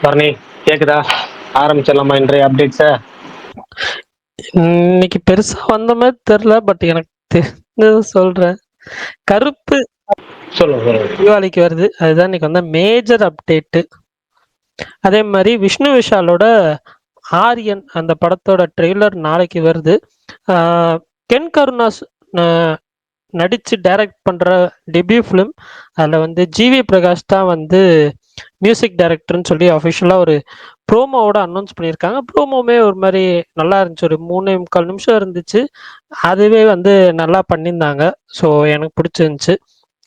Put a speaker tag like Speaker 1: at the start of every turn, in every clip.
Speaker 1: பரணி கேக்குதா? ஆரம்பிச்சிடலாமா இன்றைய அப்டேட்ஸ?
Speaker 2: இன்னைக்கு பெருசா வந்த மாதிரி தெரியல. பட் எனக்கு தெரிஞ்சது சொல்றேன். கருப்பு
Speaker 1: சொல்லுங்க சொல்லுங்க.
Speaker 2: தீபாவளிக்கு வருது. அதுதான் இன்னைக்கு வந்த மேஜர் அப்டேட்டு. அதே மாதிரி விஷ்ணு விஷாலோட ஆரியன் அந்த படத்தோட ட்ரெய்லர் நாளைக்கு வருது. கென் கருணாஸ் நடித்து டைரக்ட் பண்ணுற டெபியூ ஃபிலிம். அதில் வந்து ஜிவி பிரகாஷ் தான் வந்து மியூசிக் டைரக்டர்னு சொல்லி அஃபிஷியலாக ஒரு ப்ரோமோவோட அனௌன்ஸ் பண்ணியிருக்காங்க. ப்ரோமோவுமே ஒரு மாதிரி நல்லா இருந்துச்சு. ஒரு 3.25 நிமிஷம் இருந்துச்சு. அதுவே வந்து நல்லா பண்ணியிருந்தாங்க. ஸோ எனக்கு பிடிச்சிருந்துச்சு.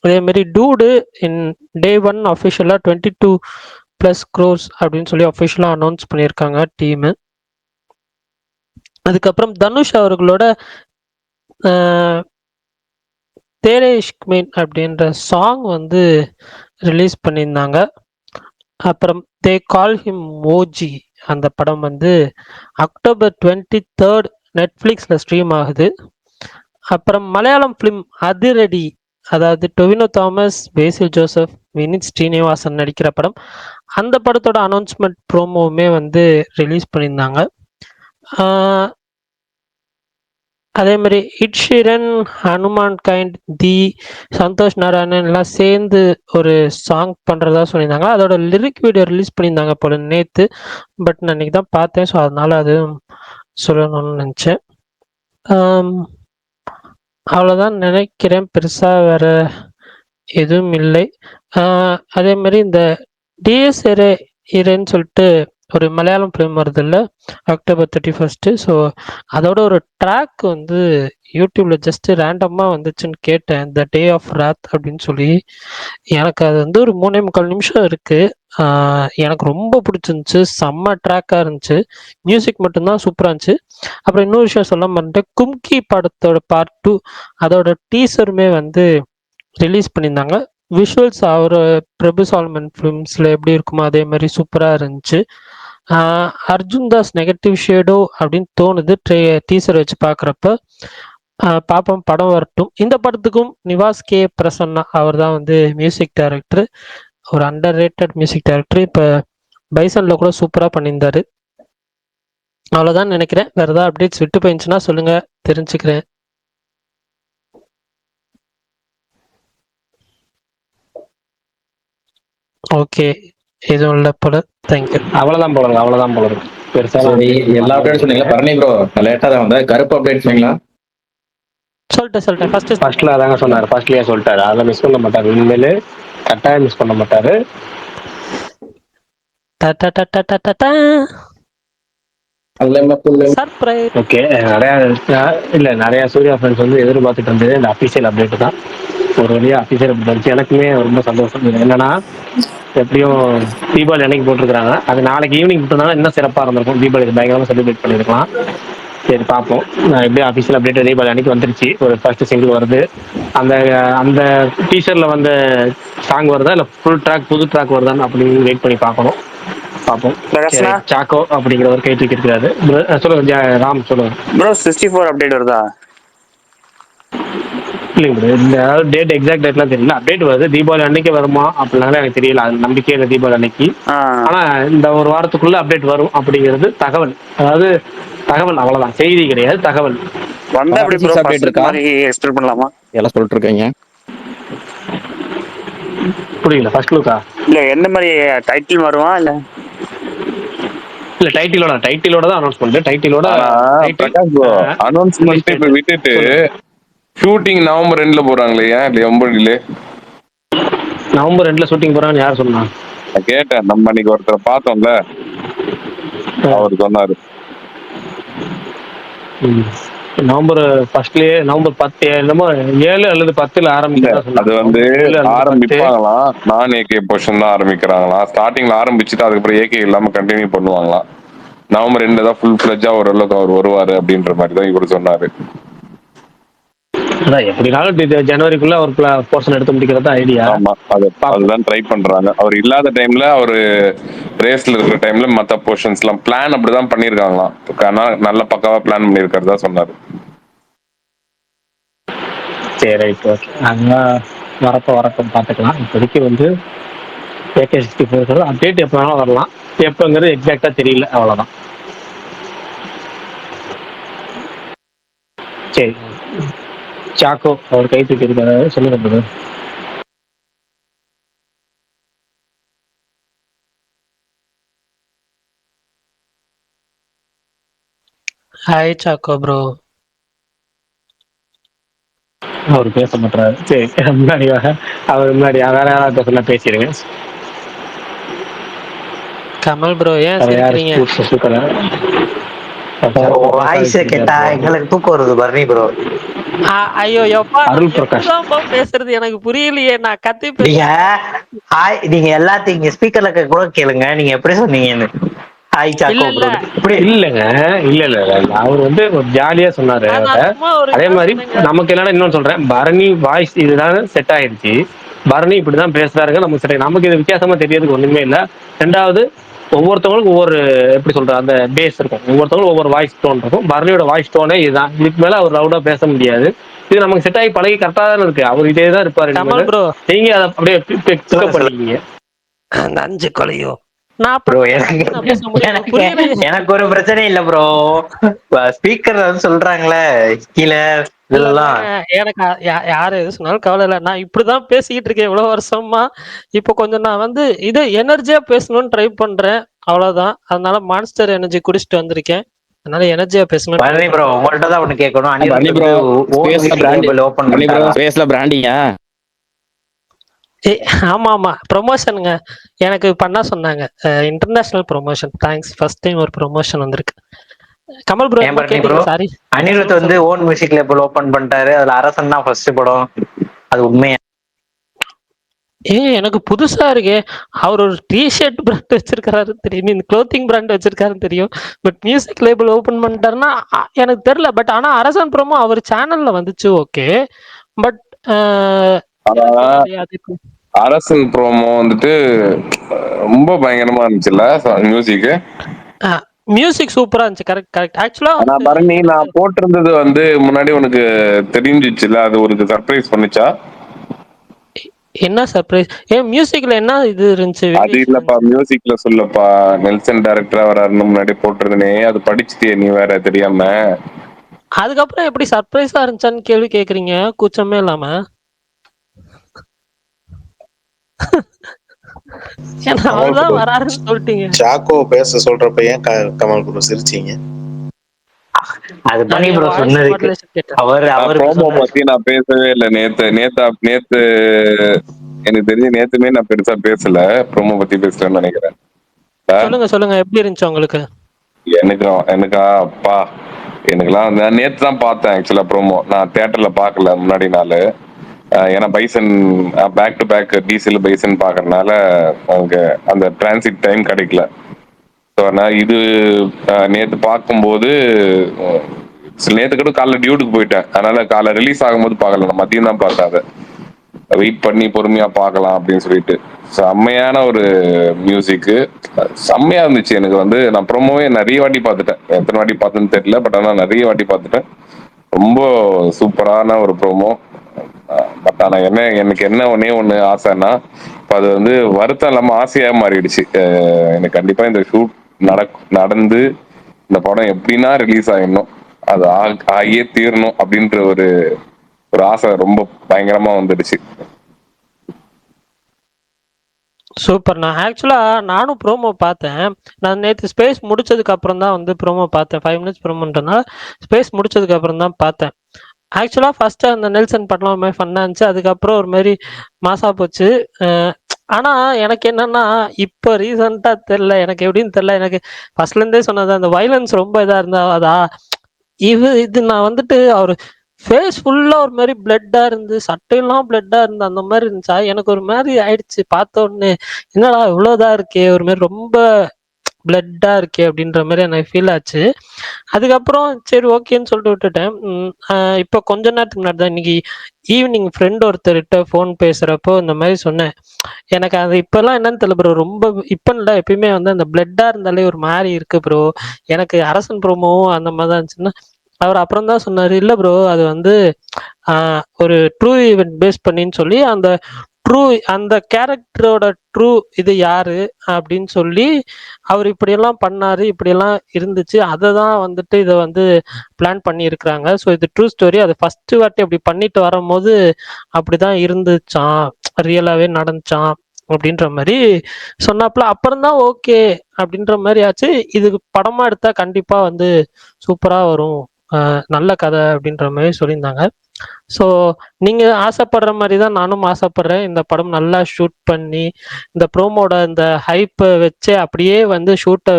Speaker 2: அதேமாரி டூடு இன் டே 1 அஃபிஷியலாக 22+ crores அப்படின்னு சொல்லி அஃபிஷியலாக அனௌன்ஸ் பண்ணியிருக்காங்க டீமு. அதுக்கப்புறம் தனுஷ் அவர்களோட தேரே இஷ்க் மெயின் அப்படின்ற சாங் வந்து ரிலீஸ் பண்ணியிருந்தாங்க. அப்புறம் தே கால் ஹிம் ஓஜி அந்த படம் வந்து அக்டோபர் 23 நெட்ஃப்ளிக்ஸில் ஸ்ட்ரீம் ஆகுது. அப்புறம் மலையாளம் ஃபிலிம் அதிரடி, அதாவது டொவினோ தாமஸ், பேசில் ஜோசப், வினித் ஸ்ரீனிவாசன் நடிக்கிற படம். அந்த படத்தோட அனௌன்ஸ்மெண்ட் ப்ரோமோவுமே வந்து ரிலீஸ் பண்ணியிருந்தாங்க. அதே மாதிரி இட் ஷீரன், ஹனுமான் கைண்ட், தி சந்தோஷ் நாராயணன் எல்லாம் சேர்ந்து ஒரு சாங் பண்ணுறதா சொல்லியிருந்தாங்க. அதோட லிரிக் வீடியோ ரிலீஸ் பண்ணியிருந்தாங்க போல நேற்று. பட் நான் இன்னைக்கு தான் பார்த்தேன். ஸோ அதனால அது சொல்லணும்னு நினச்சேன். அவ்வளோதான் நினைக்கிறேன். பெருசாக வேற எதுவும் இல்லை. அதே மாதிரி இந்த டிஎஸ் இரேன்னு சொல்லிட்டு ஒரு மலையாளம் ஃபிலிம் வருது இல்லை, அக்டோபர் 31. ஸோ அதோட ஒரு ட்ராக் வந்து யூடியூப்ல ஜஸ்ட் ரேண்டமாக வந்துச்சுன்னு கேட்டேன், த டே ஆஃப் ராத் அப்படின்னு சொல்லி. எனக்கு அது வந்து ஒரு 3.25 நிமிஷம் இருக்கு. எனக்கு ரொம்ப பிடிச்சிருந்துச்சு. செம்ம ட்ராக்காக இருந்துச்சு. மியூசிக் மட்டும்தான் சூப்பராக இருந்துச்சு. அப்புறம் இன்னொரு விஷயம் சொல்ல மாட்டேன், கும்கி படத்தோட பார்ட் 2 அதோட டீசருமே வந்து ரிலீஸ் பண்ணியிருந்தாங்க. விஷுவல்ஸ் அவர் பிரபு சால்மன் ஃபிலிம்ஸில் எப்படி இருக்குமோ அதே மாதிரி சூப்பராக இருந்துச்சு. அர்ஜுன் தாஸ் நெகட்டிவ் ஷேடோ அப்படின்னு தோணுது டீசர் வச்சு பார்க்குறப்ப. பார்ப்போம், படம் வரட்டும். இந்த படத்துக்கும் நிவாஸ் கே பிரசன்னா அவர் தான் வந்து மியூசிக் டைரக்டர். ஒரு அண்டர் ரேட்டட் மியூசிக் டைரக்டர். இப்போ பைசனில் கூட சூப்பராக பண்ணியிருந்தாரு. அவ்வளோதான் நினைக்கிறேன். வேறு ஏதாவது அப்டேட்ஸ் விட்டு போயிருந்துச்சுன்னா சொல்லுங்கள், தெரிஞ்சுக்கிறேன். ஓகே, எதுவும் இல்லை போல. தேங்க்யூ.
Speaker 1: அவ்வளவுதான் போலங்க, அவ்வளவுதான் போலங்க. பெருசா
Speaker 3: சரி, எல்லா அப்டேட் சொன்னீங்களா? பரணி ப்ரோ லேட்டா தான் வந்தா, கருப்பு அப்டேட் சொன்னீங்களா?
Speaker 2: சொல்லிட்டேன்.
Speaker 1: ஃபர்ஸ்ட்ல அதாங்க சொன்னாரு. ஃபர்ஸ்ட்லயே சொல்லிட்டாரு. அதை மிஸ் பண்ண மாட்டாரு. இனிமேல் கட்டாயம் மிஸ் பண்ண மாட்டாரு.
Speaker 2: சர்ப்ரைஸ்.
Speaker 1: ஓகே, நிறைய சூர்யா ஃப்ரெண்ட்ஸ் வந்து எதிர்பார்த்துட்டு இருந்தது இந்த அஃபிஷியல் அப்டேட் தான். ஒரு வழியா அஃபிஷியல் அப்டேட் வந்துச்சு. எனக்குமே ரொம்ப சந்தோஷம். இது என்னன்னா, எப்படியும் தீபாவளி அன்னைக்கு போட்டிருக்காங்க. அது நாளைக்கு ஈவினிங் போட்டிருந்தாங்கன்னா இன்னும் சிறப்பாக இருந்திருக்கும். தீபாவளி பயங்கரமாக செலிப்ரேட் பண்ணியிருக்கலாம். சரி பார்ப்போம். எப்படியும் அஃபிஷியல் அப்டேட் தீபாவளி அன்னைக்கு வந்துருச்சு. ஒரு ஃபர்ஸ்ட் சிங்கிள் வருது. அந்த அந்த டீசர்ல வந்த சாங் வருதா இல்லை ஃபுல் ட்ராக் புது ட்ராக் வருதான்னு அப்படின்னு வெயிட் பண்ணி பார்ப்போம். சாக்கோ அப்படிங்கிறவர் கை தூக்கி இருக்கிறாரு. சொல்லுங்க ராம், சொல்லுங்க
Speaker 4: ப்ரோ. 64 அப்டேட் வருதா?
Speaker 1: இல்லைங்க ப்ரோ, இந்த டேட் எக்ஸாக்ட் டேட்லாம் தெரியல. அப்டேட் வருது. தீபாவளி அன்னைக்கு வருமா அப்படின்னால எனக்கு தெரியல. அது நம்பிக்கையே இல்லை தீபாவளி அன்னைக்கு. ஆனா இந்த ஒரு வாரத்துக்குள்ள அப்டேட் வரும் அப்படிங்கிறது தகவல். அதாவது தகவல், அவ்வளவுதான், செய்தி கிடையாது, தகவல்.
Speaker 4: வந்தா அப்படி ப்ரோ அப்டேட் இருக்கா மாதிரி எக்ஸ்பெக்ட் பண்ணலாமா?
Speaker 3: எல்லாம் சொல்லிட்டு இருக்கீங்க.
Speaker 1: புரியல. ஃபர்ஸ்ட் லுக்கா?
Speaker 4: இல்ல என்ன மாதிரி டைட்டில் வருமா? இல்ல
Speaker 1: டைட்டிலோட தான் அனௌன்ஸ்மென்ட். டைட்டிலோட
Speaker 5: பிரகாஷ் ப்ரோ அனௌன்ஸ்மென்ட் இப்ப விட்டுட்டு ஷூட்டிங் நவம்பர் 2ல போறாங்களே, ஏன் இல்ல நவம்பர்
Speaker 1: நவம்பர் 2ல ஷூட்டிங் போறான்னு யார் சொன்னா?
Speaker 5: நான் கேட்டேன். நம்ம அன்னைக்கு ஒருத்தரை பார்த்தோம்ல, அவர் சொன்னாரு.
Speaker 1: நவம்பர் ஃபர்ஸ்ட்லயே நவம்பர் 10 என்னமோ 7 அல்லது 10ல ஆரம்பிக்கிறதா.
Speaker 5: அது வந்து ஆரம்பிப்பாங்களாம். நான் ஏகே போர்ஷன் தான் ஆரம்பிக்கிறாங்களாம். ஸ்டார்டிங்ல ஆரம்பிச்சுட்டு அதுக்கப்புறம் ஏகே இல்லாம கண்டினியூ பண்ணுவாங்களாம். நவம்பர் 2 தான் ஃபுல் ஃபிளட்ஜா ஓரளவுக்கு அவர் வருவாரு அப்படின்ற மாதிரி தான் இவர் சொன்னாரு.
Speaker 1: அதான் எப்படினாலும் ஜனவரிக்குள்ள ஒரு போர்ஷன் எடுத்து முடிக்கிறது ஐடியா.
Speaker 5: ஆமா, அதுதான் ட்ரை பண்றாங்க. அவர் இல்லாத டைம்ல, அவரு ரேஸ்ல இருக்கிற டைம்ல மத்த போர்ஷன்ஸ் எல்லாம் பிளான் அப்படிதான் பண்ணிருக்காங்களாம். நல்ல பக்காவா பிளான் பண்ணிருக்கிறதா சொன்னாரு.
Speaker 1: சரி, ரைட், ஓகே. அதெல்லாம் வரப்ப பாத்துக்கலாம். இப்போதைக்கு வந்து AK64 அப்டேட் எப்ப வேணாலும் வரலாம். எப்பங்கிறது எக்ஸாக்டா தெரியல, அவ்வளவுதான். சரி, சாக்கோ அவர் கை தூக்கி இருக்காரு, சொல்லுங்க brother.
Speaker 2: Hi Chacko bro.
Speaker 1: அவர் பேச மாட்டாரு. சரி, முன்னாடி அவர் முன்னாடி வேற யாராவது பேசலாம், பேசிடுங்க.
Speaker 2: கமல் ப்ரோ ஏன்
Speaker 1: வேற யாரு
Speaker 2: சிரிக்கிறீங்க?
Speaker 1: சூப்பரா
Speaker 6: வாய்ஸ் கேட்டா எங்களுக்கு தூக்கம் வருது பரணி ப்ரோ.
Speaker 2: ஐயோ எப்பா,
Speaker 1: அருள் பிரகாஷ்.
Speaker 2: எப்படிதான் பேசுறது எனக்கு புரியலையே. நான் கத்தி
Speaker 6: நீங்க நீங்க எல்லாத்தையும் இங்க ஸ்பீக்கர்ல கூட கேளுங்க, நீங்க எப்படி சொன்னீங்கன்னு. Hi Chacko bro.
Speaker 1: இல்லங்க, இல்ல அவர் வந்து ஒரு ஜாலியா சொன்னாரு. அதே மாதிரி நமக்கு என்னன்னா இன்னொன்னு சொல்றேன், பரணி வாய்ஸ் இதுதான் செட் ஆயிடுச்சு. பரணி இப்படிதான் பேசுறாருங்க நமக்கு செட் ஆகி, நமக்கு இது வித்தியாசமா தெரியறதுக்கு ஒண்ணுமே இல்ல. ரெண்டாவது, ஒவ்வொருத்தவங்களுக்கும் ஒவ்வொரு எப்படி சொல்ற அந்த பேஸ் இருக்கும், ஒவ்வொருத்தவங்களுக்கும் ஒவ்வொரு வாய்ஸ் டோன் இருக்கும். பரணியோட வாய்ஸ் டோனே இதுதான், இதுக்கு மேல அவர் லவுடா பேச முடியாது. இது நமக்கு செட் ஆகி பழகி கரெக்டா தான் இருக்கு. அவர் இதே தான் இருப்பாரு. நீங்க அதை அப்படியே பிக்கப் பண்ணிக்கீங்க.
Speaker 6: நஞ்சு கொலையோ
Speaker 2: ப்ரோ.
Speaker 6: எனக்கு ஒரு பிரச்சனை இல்ல ப்ரோ. ஸ்பீக்கர் சொல்றாங்களே கீழே இதெல்லாம்
Speaker 2: எனக்கு யாரு எது சொன்னாலும் கவலை இல்லை. நான் இப்படிதான் பேசிக்கிட்டு இருக்கேன் இவ்வளவு வருஷமா. இப்போ கொஞ்சம் நான் வந்து இது எனர்ஜியா பேசணும்னு ட்ரை பண்றேன், அவ்வளவுதான். அதனால மான்ஸ்டர் எனர்ஜி குடிச்சிட்டு வந்திருக்கேன். அதனால எனர்ஜியா பேசணும்.
Speaker 6: பரணி ப்ரோ உங்கள்ட்ட தான் ஒண்ணு கேட்கணும்.
Speaker 3: பரணி ப்ரோ ஃபேஸ்ல பிராண்டிங்கா?
Speaker 2: ஆமா ஆமா, ப்ரொமோஷனுங்க எனக்கு பண்ணா சொன்னாங்க. International promotion. Thanks, first time ஒரு ப்ரொமோஷன் வந்திருக்கு. கமல் ப்ரோ
Speaker 6: சாரி, அனிருத் வந்து ஓன் மியூசிக் லேபிள் ஓபன் பண்ணிட்டாரு. அதுல அரசன் தான் ஃபர்ஸ்ட் படம். அது உண்மையா?
Speaker 2: எனக்கு புதுசா இருக்கே. அவர் ஒரு டிஷர்ட் பிராண்ட் வச்சிருக்காரு தெரியும், க்ளோத்திங் பிராண்ட் வச்சிருக்காரு தெரியும். பட் மியூசிக் லேபிள் ஓபன் பண்ணிட்டாருன்னா எனக்கு தெரியல. பட் ஆனா அரசன் ப்ரோமோ அவர் சேனல்ல வந்துச்சு, ஓகே. பட்
Speaker 5: அரசன் ப்ரோமோ வந்துட்டு ரொம்ப பயங்கரமா இருந்துச்சுல்ல
Speaker 2: மியூசிக் சூப்பரா இருந்துச்சு. Correct correct. ஆக்சுவலா
Speaker 5: நான் பரணி நான் போட்டிருந்தது வந்து முன்னாடி உனக்கு தெரிஞ்சிச்சுல, அது ஒரு சர்ப்ரைஸ் பண்ணுச்சா?
Speaker 2: என்ன சர்ப்ரைஸ்? மியூசிக்ல என்ன இது இருந்துச்சு?
Speaker 5: அது இல்லப்பா, மியூசிக்ல சொல்லப்பா. நெல்சன் டைரக்டரா வராருன்னு முன்னாடி போட்டிருந்தனே, அது படிச்சிட்டியே நீ வேற தெரியாம.
Speaker 2: அதுக்கப்புறம் எப்படி சர்ப்ரைஸா இருந்துச்சான்னு கேள்வி கேக்குறீங்க கூச்சமே இல்லாம. அவர்தான் வராருன்னு சொல்லிட்டீங்க.
Speaker 7: சாக்கோ பேச சொல்றப்ப ஏன் கமல் ப்ரோ சிரிச்சீங்க?
Speaker 6: அது பண்ணி ப்ரோ சொன்னதுக்கு அவர்
Speaker 5: ப்ரோமோ பத்தி நான் பேசவே இல்லை. நேத்து எனக்கு தெரிஞ்ச நேத்துமே நான் பெருசா பேசல, ப்ரோமோ பத்தி பேசுறேன்னு நினைக்கிறேன்.
Speaker 2: சொல்லுங்க எப்படி இருந்துச்சு உங்களுக்கு?
Speaker 5: எனக்கா அப்பா, எனக்குலாம் நான் நேத்து தான் பார்த்தேன் ஆக்சுவலா ப்ரோமோ. நான் தியேட்டர்ல பார்க்கல முன்னாடி நாள். ஏன்னா Bison back to back Diesel Bison பாக்குறதுனால அவங்க அந்த டிரான்சிட் டைம் கிடைக்கல. ஸோ நான் இது நேற்று பார்க்கும்போது நேற்று கூட காலைல டியூட்டுக்கு போயிட்டேன். அதனால காலை ரிலீஸ் ஆகும்போது பார்க்கல, நான் மதியம் தான் பார்த்தேன். அதை வெயிட் பண்ணி பொறுமையா பார்க்கலாம் அப்படின்னு சொல்லிட்டு. செம்மையான ஒரு மியூசிக்கு, செம்மையா இருந்துச்சு. எனக்கு வந்து நான் ப்ரோமோவே நிறைய வாட்டி பார்த்துட்டேன், எத்தனை வாட்டி பார்த்தேன்னு தெரியல. பட் ஆனால் நிறைய வாட்டி பார்த்துட்டேன். ரொம்ப சூப்பரான ஒரு ப்ரோமோ. பட் ஆனால் எனக்கு என்ன ஒண்ணு ஆசைன்னா, இப்போ அது வந்து வருத்தம் இல்லாமல் ஆசையாக மாறிடுச்சு. எனக்கு கண்டிப்பா இந்த ஷூட் நடந்து இந்த படம் எப்படின்னா ரிலீஸ் ஆகிடணும், அது ஆகியே தீரணும் அப்படின்ற ஒரு ஆசை ரொம்ப பயங்கரமா வந்துடுச்சு.
Speaker 2: சூப்பர். நான் ஆக்சுவலா நானும் ப்ரோமோ பார்த்தேன். நான் நேற்று ஸ்பேஸ் முடிச்சதுக்கு அப்புறம் தான் வந்து ப்ரோமோ பார்த்தேன். 5 மினிட்ஸ் ப்ரோமோன்றனால ஸ்பேஸ் முடிச்சதுக்கு அப்புறம் தான் பார்த்தேன். ஆக்சுவலா ஃபர்ஸ்ட் அந்த நெல்சன் படம் ஒரு மாதிரி ஃபன்னா இருந்துச்சு. அதுக்கப்புறம் ஒரு மாதிரி மாசா போச்சு. ஆனா எனக்கு என்னன்னா, இப்ப ரீசெண்டா தெரியல எனக்கு எப்படின்னு தெரியல. எனக்கு ஃபர்ஸ்ட்ல இருந்தே சொன்னது அந்த வயலன்ஸ் ரொம்ப இதா இருந்தா அதா இது நான் வந்துட்டு அவரு ஃபேஸ் ஃபுல்லா ஒரு மாதிரி பிளட்டா இருந்து, சட்டையெல்லாம் பிளட்டா இருந்து அந்த மாதிரி இருந்துச்சா, எனக்கு ஒரு மாதிரி ஆயிடுச்சு. பார்த்த உடனே என்னடா இவ்வளவுதான் இருக்கே, ஒரு மாதிரி ரொம்ப பிளட்டா இருக்கே அப்படின்ற மாதிரி எனக்கு ஃபீல் ஆச்சு. அதுக்கப்புறம் சரி ஓகேன்னு சொல்லிட்டு விட்டுட்டேன். இப்போ கொஞ்ச நேரத்துக்கு முன்னாடி தான் இன்னைக்கு ஈவினிங் ஃப்ரெண்ட் ஒருத்தர்கிட்ட ஃபோன் பேசுறப்போ இந்த மாதிரி சொன்னேன். எனக்கு அது இப்பெல்லாம் என்னன்னு தெரியல ப்ரோ, ரொம்ப இப்போ இல்லை எப்பயுமே வந்து அந்த பிளட்டா இருந்தாலே ஒரு மாதிரி இருக்கு ப்ரோ. எனக்கு அரசன் ப்ரோமோவும் அந்த மாதிரி தான் இருந்துச்சுன்னா, அவர் அப்புறம் தான் சொன்னாரு, இல்லை ப்ரோ அது வந்து ஒரு ட்ரூ ஈவெண்ட் பேஸ் பண்ணின்னு சொல்லி அந்த ட்ரூ அந்த கேரக்டரோட ட்ரூ இது யாரு அப்படின்னு சொல்லி அவர் இப்படியெல்லாம் பண்ணாரு, இப்படியெல்லாம் இருந்துச்சு, அதை தான் வந்துட்டு இதை வந்து பிளான் பண்ணி இருக்கிறாங்க. ஸோ இது ட்ரூ ஸ்டோரி. அது ஃபர்ஸ்ட் வாட்டி அப்படி பண்ணிட்டு வரும்போது அப்படிதான் இருந்துச்சான், ரியலாவே நடந்துச்சான் அப்படின்ற மாதிரி சொன்னாப்புல. அப்புறம் தான் ஓகே அப்படின்ற மாதிரி ஆச்சு. இதுக்கு படமா எடுத்தா கண்டிப்பா வந்து சூப்பரா வரும், நல்ல கதை அப்படின்ற மாதிரி சொல்லியிருந்தாங்க. ஸோ நீங்க ஆசைப்படுற மாதிரி தான் நானும் ஆசைப்படுறேன். இந்த படம் நல்லா ஷூட் பண்ணி இந்த ப்ரோமோட இந்த ஹைப்பை வச்சு அப்படியே வந்து ஷூட்டை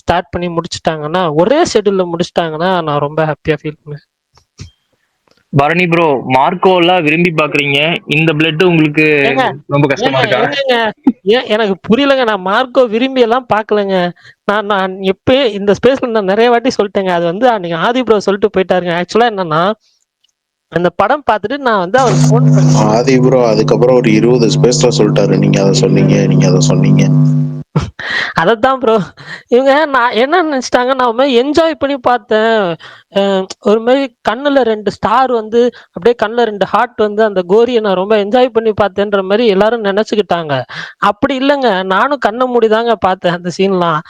Speaker 2: ஸ்டார்ட் பண்ணி முடிச்சுட்டாங்கன்னா, ஒரே ஷெட்யூல்ல முடிச்சிட்டாங்கன்னா நான் ரொம்ப ஹாப்பியா ஃபீல் பண்ணுவேன்.
Speaker 8: பரணி ப்ரோ, மார்க்கோ எல்லாம் விரும்பி பாக்குறீங்க, இந்த பிளட் உங்களுக்கு
Speaker 2: ஏங்க
Speaker 8: ரொம்ப கஷ்டமா இருக்கா?
Speaker 2: ஏங்க எனக்கு புரியலங்க. நான் மார்க்கோ விரும்பி எல்லாம் பார்க்கலங்க. நான் எப்பயே இந்த ஸ்பேஸ்ல நான் நிறைய வாட்டி சொல்லிட்டேங்க. அது வந்து அன்னைக்கு ஆதி ப்ரோ சொல்லிட்டு போயிட்டாருங்க. ஆக்சுவலா என்னன்னா, அந்த படம் பார்த்துட்டு நான் வந்து அவர் ஃபோன் பண்ணி
Speaker 7: ஆதி ப்ரோ அதுக்கப்புறம் ஒரு 20 ஸ்பேஸ்ல சொல்லிட்டாரு, நீங்க அதை சொன்னீங்க, நீங்க அதை சொன்னீங்க.
Speaker 2: அதைத்தான் ப்ரோ இவங்க நான் என்ன நினைச்சிட்டாங்க, நான் என்ஜாய் பண்ணி பார்த்தேன். ஒரு மாதிரி கண்ணுல 2 ஸ்டார் வந்து அப்படியே கண்ணுல 2 ஹார்ட் வந்து அந்த கோரியை நான் ரொம்ப என்ஜாய் பண்ணி பார்த்தேன்ற மாதிரி எல்லாரும் நினைச்சுக்கிட்டாங்க. அப்படி இல்லைங்க, நானும் கண்ணை மூடிதாங்க பார்த்தேன் அந்த சீன்லாம்.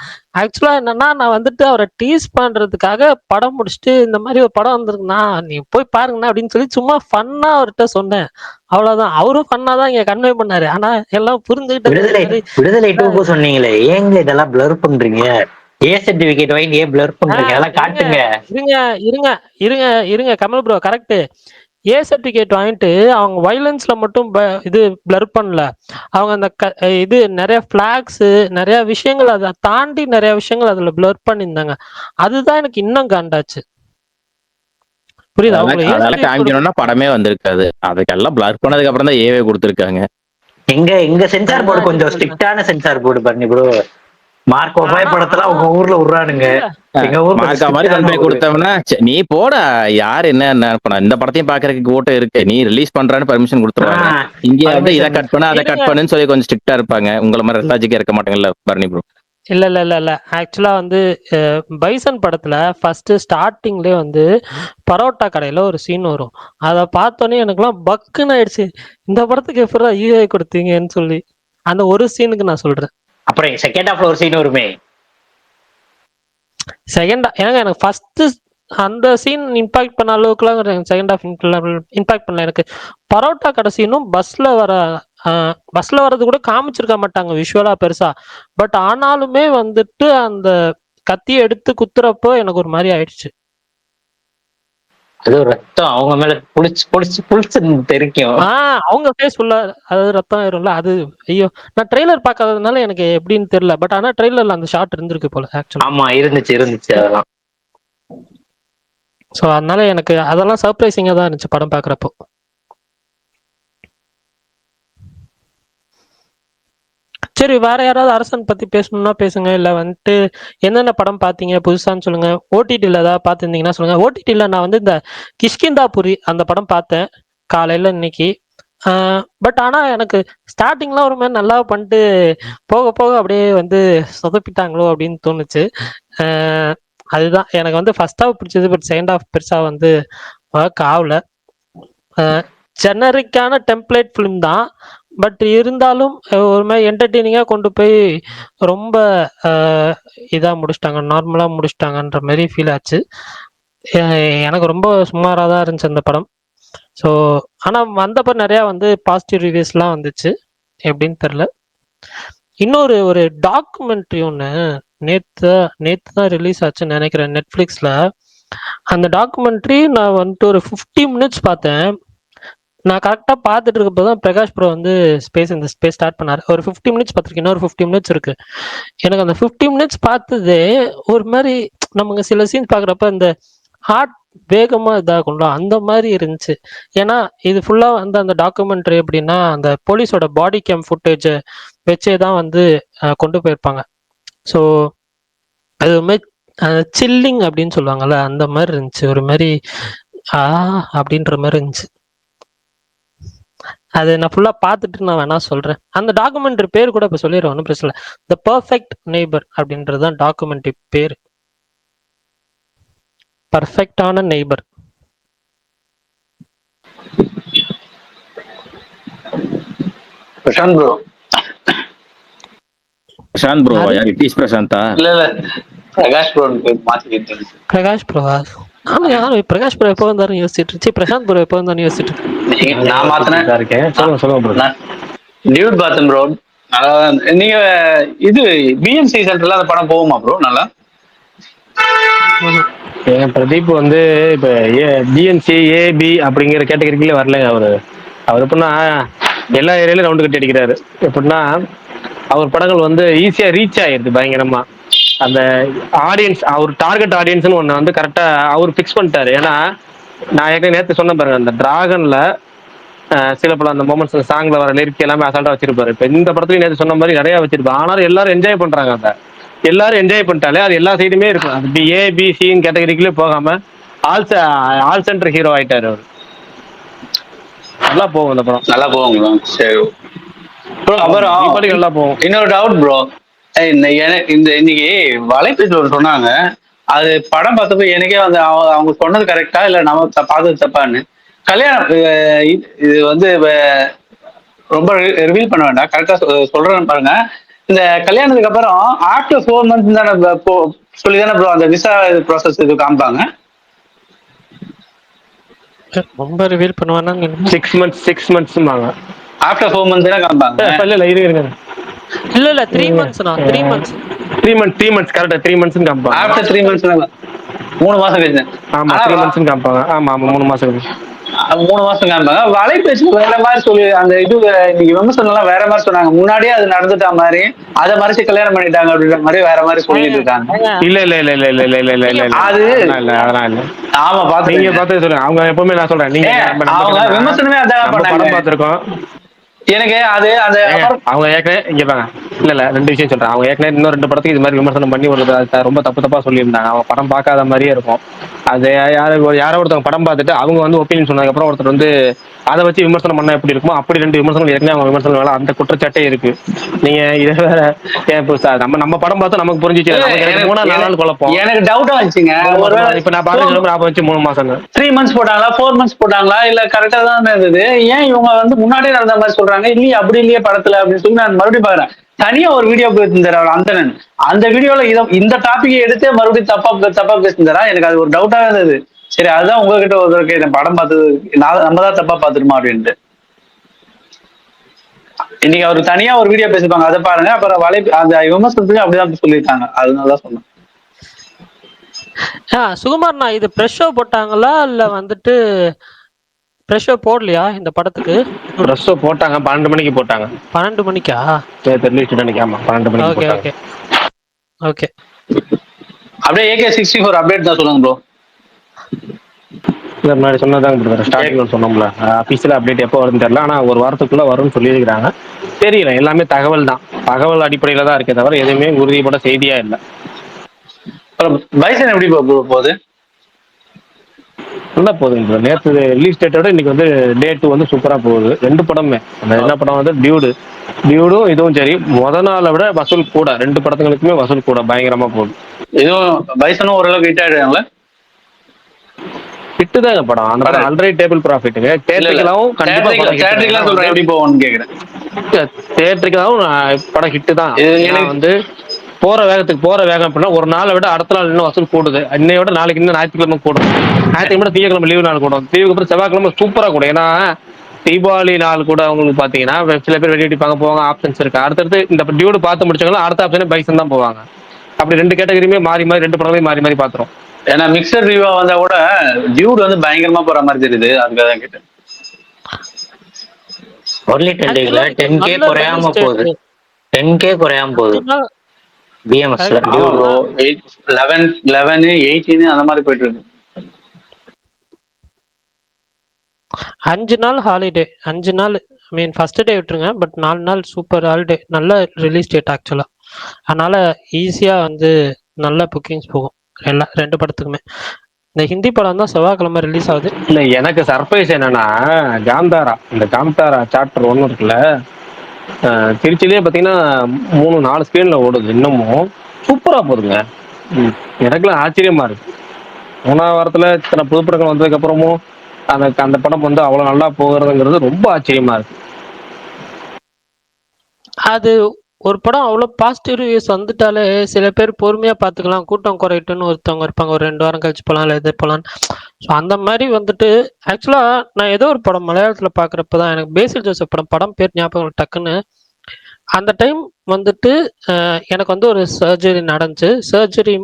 Speaker 2: ஆக்சுவலா என்னன்னா, நான் வந்துட்டு அவரை டீஸ் பண்றதுக்காக படம் முடிச்சுட்டு இந்த மாதிரி ஒரு படம் வந்திருக்குண்ணா, நீ போய் பாருங்கண்ணா அப்படின்னு சொல்லி சும்மா ஃபன்னா அவர்கிட்ட சொன்னேன். அவ்வளவுதான். அவரும் ஃபன்னா தான் இங்க கன்வே பண்ணாரு. ஆனா எல்லாம் புரிஞ்சுக்கிட்டு
Speaker 6: விடுதலை 2 சொன்னீங்களே, ஏங்க இதெல்லாம் பிளர் பண்றீங்க? ஏ சர்டிபிகேட் வாங்கி ஏன் பிளர் பண்றீங்க? அதெல்லாம் காட்டுங்க.
Speaker 2: இருங்க இருங்க இருங்க இருங்க கமல் ப்ரோ, கரெக்ட். ஏ சர்டிபிகேட் வாங்கிட்டு அவங்க வைலன்ஸ்ல மட்டும் இது பிளர் பண்ணல. அவங்க அந்த இது நிறைய பிளாக்ஸ், நிறைய விஷயங்கள், அதை தாண்டி நிறைய விஷயங்கள் அதுல பிளர் பண்ணியிருந்தாங்க. அதுதான் எனக்கு இன்னும் காண்டாச்சு. புரியுதா உங்களுக்கு?
Speaker 3: அதெல்லாம் காமிக்கணும்னா படமே வந்திருக்காது. அதுக்கெல்லாம் பிளர் பண்ணதுக்கு அப்புறம் தான் ஏவே கொடுத்துருக்காங்க.
Speaker 6: எங்க சென்சார் போர்டு கொஞ்சம் ஸ்ட்ரிக்டான சென்சார் போர்டு பண்ணி ப்ரோ. மார்க்கோ படத்துல உங்க ஊர்ல விடுறானுங்க. எங்க ஊர்ல
Speaker 3: மார்க்கா மாதிரி கொண்டு போய் கொடுத்தோம்னா நீ போட யாரு என்ன பண்ண, இந்த படத்தையும் பாக்குறதுக்கு ஓட்ட இருக்கு, நீ ரிலீஸ் பண்றான்னு பெர்மிஷன் கொடுத்துருவாங்க. இங்க வந்து இதை கட் பண்ண அதை கட் பண்ணுன்னு சொல்லி கொஞ்சம் ஸ்ட்ரிக்டா இருப்பாங்க. உங்களை மாதிரி லாஜிக்கா இருக்க மாட்டாங்கல்ல பரணி ப்ரோ.
Speaker 2: இல்ல ஆக்சுவலா வந்து பைசன் படத்துல ஃபர்ஸ்ட் ஸ்டார்டிங்லயே வந்து பரோட்டா கடையில ஒரு சீன் வரும். அதை பார்த்தோன்னே எனக்குலாம் பக்குன்னு ஆயிடுச்சு. இந்த படத்துக்கு எப்படா யூஏ கொடுத்தீங்கன்னு சொல்லி. அந்த ஒரு சீனுக்கு நான் சொல்றேன்.
Speaker 6: அப்புறம் செகண்ட் ஹாஃப்ல ஒரு சீன் வருமே.
Speaker 2: எனக்கு ஃபர்ஸ்ட் அந்த சீன் இம்பாக்ட் பண்ண அளவுக்குலாம் செகண்ட் ஹாஃப் இம்பாக்ட் பண்ணல. எனக்கு பரோட்டா கடை சீனும் பஸ்ல வர்றது கூட காமிச்சிருக்க மாட்டாங்க விஷுவலா பெருசா. பட் ஆனாலுமே வந்துட்டு அந்த கத்தியை எடுத்து குத்துறப்போ எனக்கு ஒரு மாதிரி ஆயிடுச்சு.
Speaker 6: அது ரத்தம் அவங்க மேல புளிச்சு தெரிக்கும்.
Speaker 2: அவங்க ஃபேஸ் ஃபுல்லா அது ரத்தம் ஆயிரும்ல. அது ஐயோ, நான் ட்ரெய்லர் பார்க்காததுனால எனக்கு எப்படின்னு தெரியல. பட் ஆனா ட்ரெய்லர்ல அந்த ஷாட் இருந்திருக்கு போல ஆக்சுவலா.
Speaker 6: ஆமா இருந்துச்சு அதெல்லாம்.
Speaker 2: ஸோ அதனால எனக்கு அதெல்லாம் சர்ப்ரைசிங்கா தான் இருந்துச்சு படம் பார்க்குறப்போ. சரி, வேற யாராவது அரசன் பத்தி பேசணும்னா பேசுங்க. இல்ல வந்துட்டு என்னென்ன படம் பாத்தீங்க புதுசான்னு சொல்லுங்க. ஓடிடில ஏதாவது பார்த்துருந்தீங்கன்னா சொல்லுங்க. ஓடிடில நான் வந்து இந்த கிஷ்கிந்தாபுரி அந்த படம் பார்த்தேன் காலையில இன்னைக்கு. பட் ஆனா எனக்கு ஸ்டார்டிங்லாம் ஒரு மாதிரி நல்லா பண்ணிட்டு போக போக அப்படியே வந்து சொதப்பிட்டாங்களோ அப்படின்னு தோணுச்சு. அதுதான் எனக்கு வந்து ஃபர்ஸ்ட் ஹாஃப் பிடிச்சது. பட் செகண்ட் ஹாஃப் பெருசா வந்து ஒர்க் ஆகல. ஜெனரிக்கான டெம்ப்ளேட் ஃபிலிம் தான். பட் இருந்தாலும் ஒரு மாதிரி என்டர்டெய்னிங்காக கொண்டு போய் ரொம்ப இதாக முடிச்சிட்டாங்க, நார்மலாக முடிச்சிட்டாங்கன்ற மாதிரி ஃபீல் ஆச்சு. எனக்கு ரொம்ப சுமாராக தான் இருந்துச்சு அந்த படம். ஸோ ஆனால் வந்தப்போ நிறையா வந்து பாசிட்டிவ் ரிவ்யூஸ்லாம் வந்துச்சு. எப்படின்னு தெரில. இன்னொரு ஒரு டாக்குமெண்ட்ரி ஒன்று நேற்று தான் ரிலீஸ் ஆச்சுன்னு நினைக்கிறேன் நெட்ஃப்ளிக்ஸில். அந்த டாக்குமெண்ட்ரி நான் வந்துட்டு ஒரு 50 மினிட்ஸ் பார்த்தேன். நான் கரெக்டாக பார்த்துட்டு இருக்கப்போ தான் பிரகாஷ் ப்ரோ வந்து இந்த ஸ்பேஸ் ஸ்டார்ட் பண்ணார். ஒரு 50 மினிட்ஸ் பார்த்துருக்கேன். இன்னொரு 50 மினிட்ஸ் இருக்கு. எனக்கு அந்த 50 மினிட்ஸ் பார்த்ததே ஒரு மாதிரி நமக்கு சில சீன்ஸ் பார்க்குறப்ப இந்த ஹார்ட் வேகமாக இதாகும்ல அந்த மாதிரி இருந்துச்சு. ஏன்னா இது ஃபுல்லாக வந்து அந்த டாக்குமெண்ட்ரி எப்படின்னா அந்த போலீஸோட பாடி கேம் ஃபுட்டேஜை வச்சே தான் வந்து கொண்டு போயிருப்பாங்க. ஸோ அது ஒரு மாதிரி சில்லிங் அப்படின்னு சொல்லுவாங்கல்ல, அந்த மாதிரி இருந்துச்சு. ஒரு மாதிரி அப்படின்ற மாதிரி இருந்துச்சு. அது நான் ஃபுல்லா பார்த்துட்டு நான் வேணா சொல்றேன். அந்த டாக்குமெண்ட்ரி பேர் கூட இப்ப சொல்லிடுறேன், ஒன்றும் பிரச்சனை இல்லை. த பர்ஃபெக்ட் நெய்பர் அப்படின்றது தான் டாக்குமெண்ட்ரி பேர். பர்ஃபெக்டான neighbour.
Speaker 9: Prashanth bro.
Speaker 3: Prashanth bro யார்? இட்டீஸ் பிரசாந்தா?
Speaker 9: இல்ல பிரகாஷ் ப்ரோ மாத்திக்கிட்டேன்.
Speaker 2: பிரகாஷ் ப்ரோவா? ஆமா, யாரும் பிரகாஷ் ப்ரோ எப்போ வந்தாலும் யோசிச்சுட்டு பிரசாந்த் ப்ரோ எப்போ வந்தாலும் யோசிச்சுட்டு
Speaker 9: நான் மாத்தினேன்
Speaker 1: இருக்கேன். சொல்லுங்க ப்ரோ.
Speaker 9: டியூட் பார்த்தேன் ப்ரோ. நல்லா நீங்க இது பிஎம்சி சென்டர்ல அந்த படம் போகுமா ப்ரோ? நல்லா
Speaker 1: பிரதீப் வந்து இப்ப டிஎன்சி ஏபி அப்படிங்கிற கேட்டகரிக்குள்ளே வரலங்க. அவர் எப்படின்னா எல்லா ஏரியாலையும் ரவுண்டு கட்டி அடிக்கிறாரு. எப்படின்னா அவர் படங்கள் வந்து ஈஸியா ரீச் ஆயிடுது பயங்கரமா. அந்த ஆடியன்ஸ், அவர் டார்கெட் ஆடியன்ஸ்னு ஒன்று வந்து கரெக்டா அவர் ஃபிக்ஸ் பண்ணிட்டாரு. ஏன்னா நான் ஏற்கனவே நேற்று சொன்ன பாருங்க, அந்த டிராகன்ல சில பல அந்த மொமெண்ட்ஸ் சாங்ல வர லிரிக் எல்லாமே அசால்ட்டா வச்சிருப்பாரு. இப்ப இந்த படத்துலயும் நேற்று சொன்ன மாதிரி நிறைய வச்சிருப்பாரு. ஆனாலும் எல்லாரும் என்ஜாய் பண்றாங்க. அந்த எல்லாரும் என்ஜாய் பண்ணிட்டாலே அது எல்லா சைடுமே இருக்கும். அது ஏபிசின்னு கேட்டகரிக்குள்ளே போகாம ஆல் சென்டர் ஹீரோ ஆயிட்டாரு அவர். நல்லா போகும் அந்த படம்.
Speaker 9: நல்லா போகுங்களா? சரி ப்ரோ. அப்புறம்
Speaker 1: நல்லா போகும்.
Speaker 9: இன்னொரு டவுட் ப்ரோ. இந்த இன்னைக்கு வலைபேசியில் சொன்னாங்க, அது படம் பார்த்தப்ப எனக்கே வந்து அவங்க சொன்னது கரெக்டா இல்ல நம்ம பார்த்தது தப்பான்னு. கல்யாணம் இது வந்து ரொம்ப ரிவீல் பண்ண வேண்டாம், கரெக்டா சொல்றேன்னு பாருங்க. இந்த கல்யாணத்துக்கு அப்புறம் ஆஃப்டர் 4 months தானே சொல்லிதானே ப்ரோ அந்த விசா ப்ராசஸ் இது காமிப்பாங்க?
Speaker 2: ரொம்ப ரிவீல் பண்ணுவாங்க.
Speaker 1: 6 months
Speaker 9: ஆஃப்டர் 4 months தான் காமிப்பாங்க.
Speaker 2: இல்ல 3 months
Speaker 1: 3 months கரெக்டா 3 months காமிப்பாங்க.
Speaker 9: ஆஃப்டர் 3 months 3 மாசம் கழிச்சு.
Speaker 1: ஆமா 3 months காமிப்பாங்க. ஆமா 3 மாசம் கழிச்சு
Speaker 9: 3 மாசம் காமிப்பாங்க. வலைபேச்சு வேற மாதிரி சொல்லி அந்த இது இன்னைக்கு விமர்சனம் எல்லாம் வேற மாதிரி சொன்னாங்க. முன்னாடியே அது நடந்துட்டா மாதிரி அதை மறைச்சு கல்யாணம் பண்ணிட்டாங்க அப்படின்ற மாதிரி வேற மாதிரி சொல்லிட்டு இருக்காங்க.
Speaker 1: இல்ல
Speaker 9: அது
Speaker 1: அதெல்லாம் இல்ல.
Speaker 9: ஆமா பாத்து
Speaker 1: நீங்க பார்த்து சொல்லுங்க. அவங்க எப்பவுமே நான் சொல்றேன், நீங்க
Speaker 9: அவங்க விமர்சனமே அதான் பண்ணாங்க.
Speaker 1: படம் பார்த்திருக்கோம்.
Speaker 9: எனக்கு அது அந்த
Speaker 1: அவங்க ஏற்கனவே இங்க பாங்க. இல்ல 2 விஷயம் சொல்றேன். அவங்க ஏற்கனவே இன்னும் 2 படத்துக்கு இது மாதிரி விமர்சனம் பண்ணி ஒரு ரொம்ப தப்பா சொல்லியிருந்தாங்க. அவங்க படம் பார்க்காத மாதிரியே இருக்கும். அது யாரோ ஒருத்தவங்க படம் பார்த்துட்டு அவங்க வந்து ஒப்பீனியன் சொன்னதுக்கு அப்புறம் ஒருத்தர் வந்து அதை வச்சு விமர்சனம் பண்ணா எப்படி இருக்குமோ அப்படி 2 விமர்சனம் ஏற்கனவே அவங்க விமர்சனம் வேலை அந்த குற்றச்சாட்டே இருக்கு. நீங்க இதை வேற நம்ம படம் பார்த்தா நமக்கு புரிஞ்சிச்சு. 3 நாள் குழப்பம்.
Speaker 9: எனக்கு டவுட்டா வந்துச்சுங்க.
Speaker 1: இப்ப நான் பாத்து ஞாபகம் வச்சு 3 மாசம்
Speaker 9: 3 months போட்டாங்களா 4 months போட்டாங்களா இல்ல கரெக்டா தான் இருந்தது. ஏன் இவங்க வந்து முன்னாடியே நடந்த மாதிரி சொல்றாங்க? இல்லையே அப்படி இல்லையே படத்துல அப்படின்னு சொல்லி நான் மறுபடியும் பாக்குறேன். தனியா ஒரு வீடியோ பேசிருந்தாரு அந்தனன். அந்த வீடியோல இந்த டாபிக் எடுத்து மறுபடியும் தப்பா பேசிருந்தாரா? எனக்கு அது ஒரு டவுட்டா இருந்தது. சரி அதுதான் உங்ககிட்ட ஒரு படம் பார்த்தது நம்ம தான் தப்பா பாத்துருமா அப்படின்ட்டு. இன்னைக்கு அவரு தனியா ஒரு வீடியோ பேசிருப்பாங்க, அதை பாருங்க. அப்புறம் அந்த விமர்சனத்துக்கு அப்படிதான் சொல்லியிருக்காங்க. அதனாலதான் சொன்னேன்.
Speaker 2: சுகுமார்ண்ணா, இது ப்ரெஷ் ஷோ போட்டாங்களா இல்ல வந்துட்டு ப்ரெஷ் ஷோ போடலையா இந்த படத்துக்கு?
Speaker 1: ப்ரெஷ் ஷோ போட்டாங்க. 12 மணிக்கு போட்டாங்க.
Speaker 2: 12 மணிக்கா?
Speaker 1: ஆமா 12 மணிக்கு போட்டாங்க.
Speaker 2: ஓகே.
Speaker 9: அப்படியே AK-64 அப்டேட் தான் சொல்லுங்க ப்ரோ.
Speaker 1: முன்னாடி சொன்னதாங்க ஸ்டார்டிங்ல சொன்னோம்ல, அபிஷியல் அப்டேட் எப்போ வரும்னு தெரியல. ஆனா ஒரு வாரத்துக்குள்ள வரும்னு சொல்லியிருக்கிறாங்க. தெரியல, எல்லாமே தகவல் தான். தகவல் அடிப்படையில தான் இருக்கே தவிர எதுவுமே உறுதிப்பட செய்தியா இல்லை.
Speaker 9: பைசன் எப்படி போகுது?
Speaker 1: நல்லா போகுதுங்க. நேற்று ரிலீஸ் டேட்டோட இன்னைக்கு வந்து டேட் வந்து சூப்பரா போகுது. 2 படமே. அந்த என்ன படம் வந்து டியூடும் இதுவும் சரி, நாளை விட வசூல் கூட. 2 படத்துங்களுக்குமே வசூல் கூட பயங்கரமா போகுது.
Speaker 9: இதுவும் பைசனும் ஓரளவுக்கு ஹிட் ஆயிடுறாங்களா?
Speaker 1: ஹிட் தாங்க படம். அந்த படம் ஆல்ரெடி டேபிள் ப்ராஃபிட்டுங்க. தேட்டரிக்கலாவும்
Speaker 9: சொல்றேன் எப்படி போகும்னு கேக்குறேன்.
Speaker 1: தேட்டரிக்கலாவும் படம் ஹிட் தான். வந்து போற வேகம் அப்படின்னா ஒரு நாளை விட அடுத்த நாள் இன்னும் வசூல் கூடுது. இன்னையோட நாளைக்கு இன்னும் ஞாயிற்றுக்கிழமை கூடும். ஞாயிற்றுக்கிழமை திங்கக்கிழமை லீவு நாள் கூடும். லீவுக்கு அப்புறம் செவ்வாய்க்கிழமை சூப்பரா கூடும். ஏன்னா தீபாவளி நாள் கூட அவங்களுக்கு பாத்தீங்கன்னா சில பேர் வெடிப்பாங்க போவாங்க, ஆப்ஷன்ஸ் இருக்கு. அடுத்தடுத்து இந்த டியூடு பார்த்து முடிச்சாங்கன்னா அடுத்த ஆப்ஷனே பைசன் தான் போவாங்க. அப்படி 2 கேட்டகரியுமே மாறி 2 படங்களையும் மாறி பாத்துரும்.
Speaker 9: ஏன்னா மிக்சர் ரிவ்யூ வந்தா கூட டியூட் வந்து பயங்கரமா போற மாதிரி தெரியுது. அதுக்காக தான் கேட்டேன்.
Speaker 6: ஒன்லி 10K குறையாம போகுது. 10K குறையாம போகுது. BMSல
Speaker 9: 11, 18 அந்த மாதிரி போயிட்டு இருக்கு.
Speaker 2: 5 நாள் ஹாலிடே. 5 நாள் ஃபர்ஸ்ட் டே விட்டுருங்க. பட் 4 நாள் சூப்பர் ஹாலிடே. நல்ல ரிலீஸ் டேட் ஆக்சுவலா. அதனால ஈஸியா வந்து நல்ல புக்கிங்ஸ் போகும் 2 படத்துக்குமே. இந்த ஹிந்தி படம் தான் செவ்வாய்க்கிழமை ரிலீஸ் ஆகுது.
Speaker 1: இல்ல எனக்கு சர்ப்ரைஸ் என்னன்னா இந்த காந்தாரா சாப்டர் 1 இருக்குல்ல, திருச்சிலேயே பாத்தீங்கன்னா 3-4 ஸ்கிரீன்ல ஓடுது. இன்னமும் சூப்பரா போகுதுங்க. எனக்குலாம் ஆச்சரியமா இருக்கு. 3ஆவது வாரத்துல இத்தனை புதுப்படங்கள் வந்ததுக்கு அப்புறமும் அந்த படம் வந்து அவ்வளவு நல்லா போகிறதுங்கிறது ரொம்ப ஆச்சரியமா இருக்கு.
Speaker 2: அது ஒரு படம் அவ்வளோ பாசிட்டிவ் ரிவ்யூஸ் வந்துட்டாலே சில பேர் பொறுமையா பார்த்துக்கலாம், கூட்டம் குறையட்டுன்னு ஒருத்தவங்க இருப்பாங்க, ஒரு 2 வாரம் கழிச்சு போகலாம், இல்லை எது போகலாம். ஸோ அந்த மாதிரி வந்துட்டு ஆக்சுவலா நான் ஏதோ ஒரு படம் மலையாளத்துல பார்க்குறப்ப தான் எனக்கு பேசில் ஜோசப் படம் பேர் ஞாபகம் இல்லை டக்குன்னு. அந்த டைம் வந்துட்டு எனக்கு வந்து ஒரு சர்ஜரி நடந்துச்சு. சர்ஜரி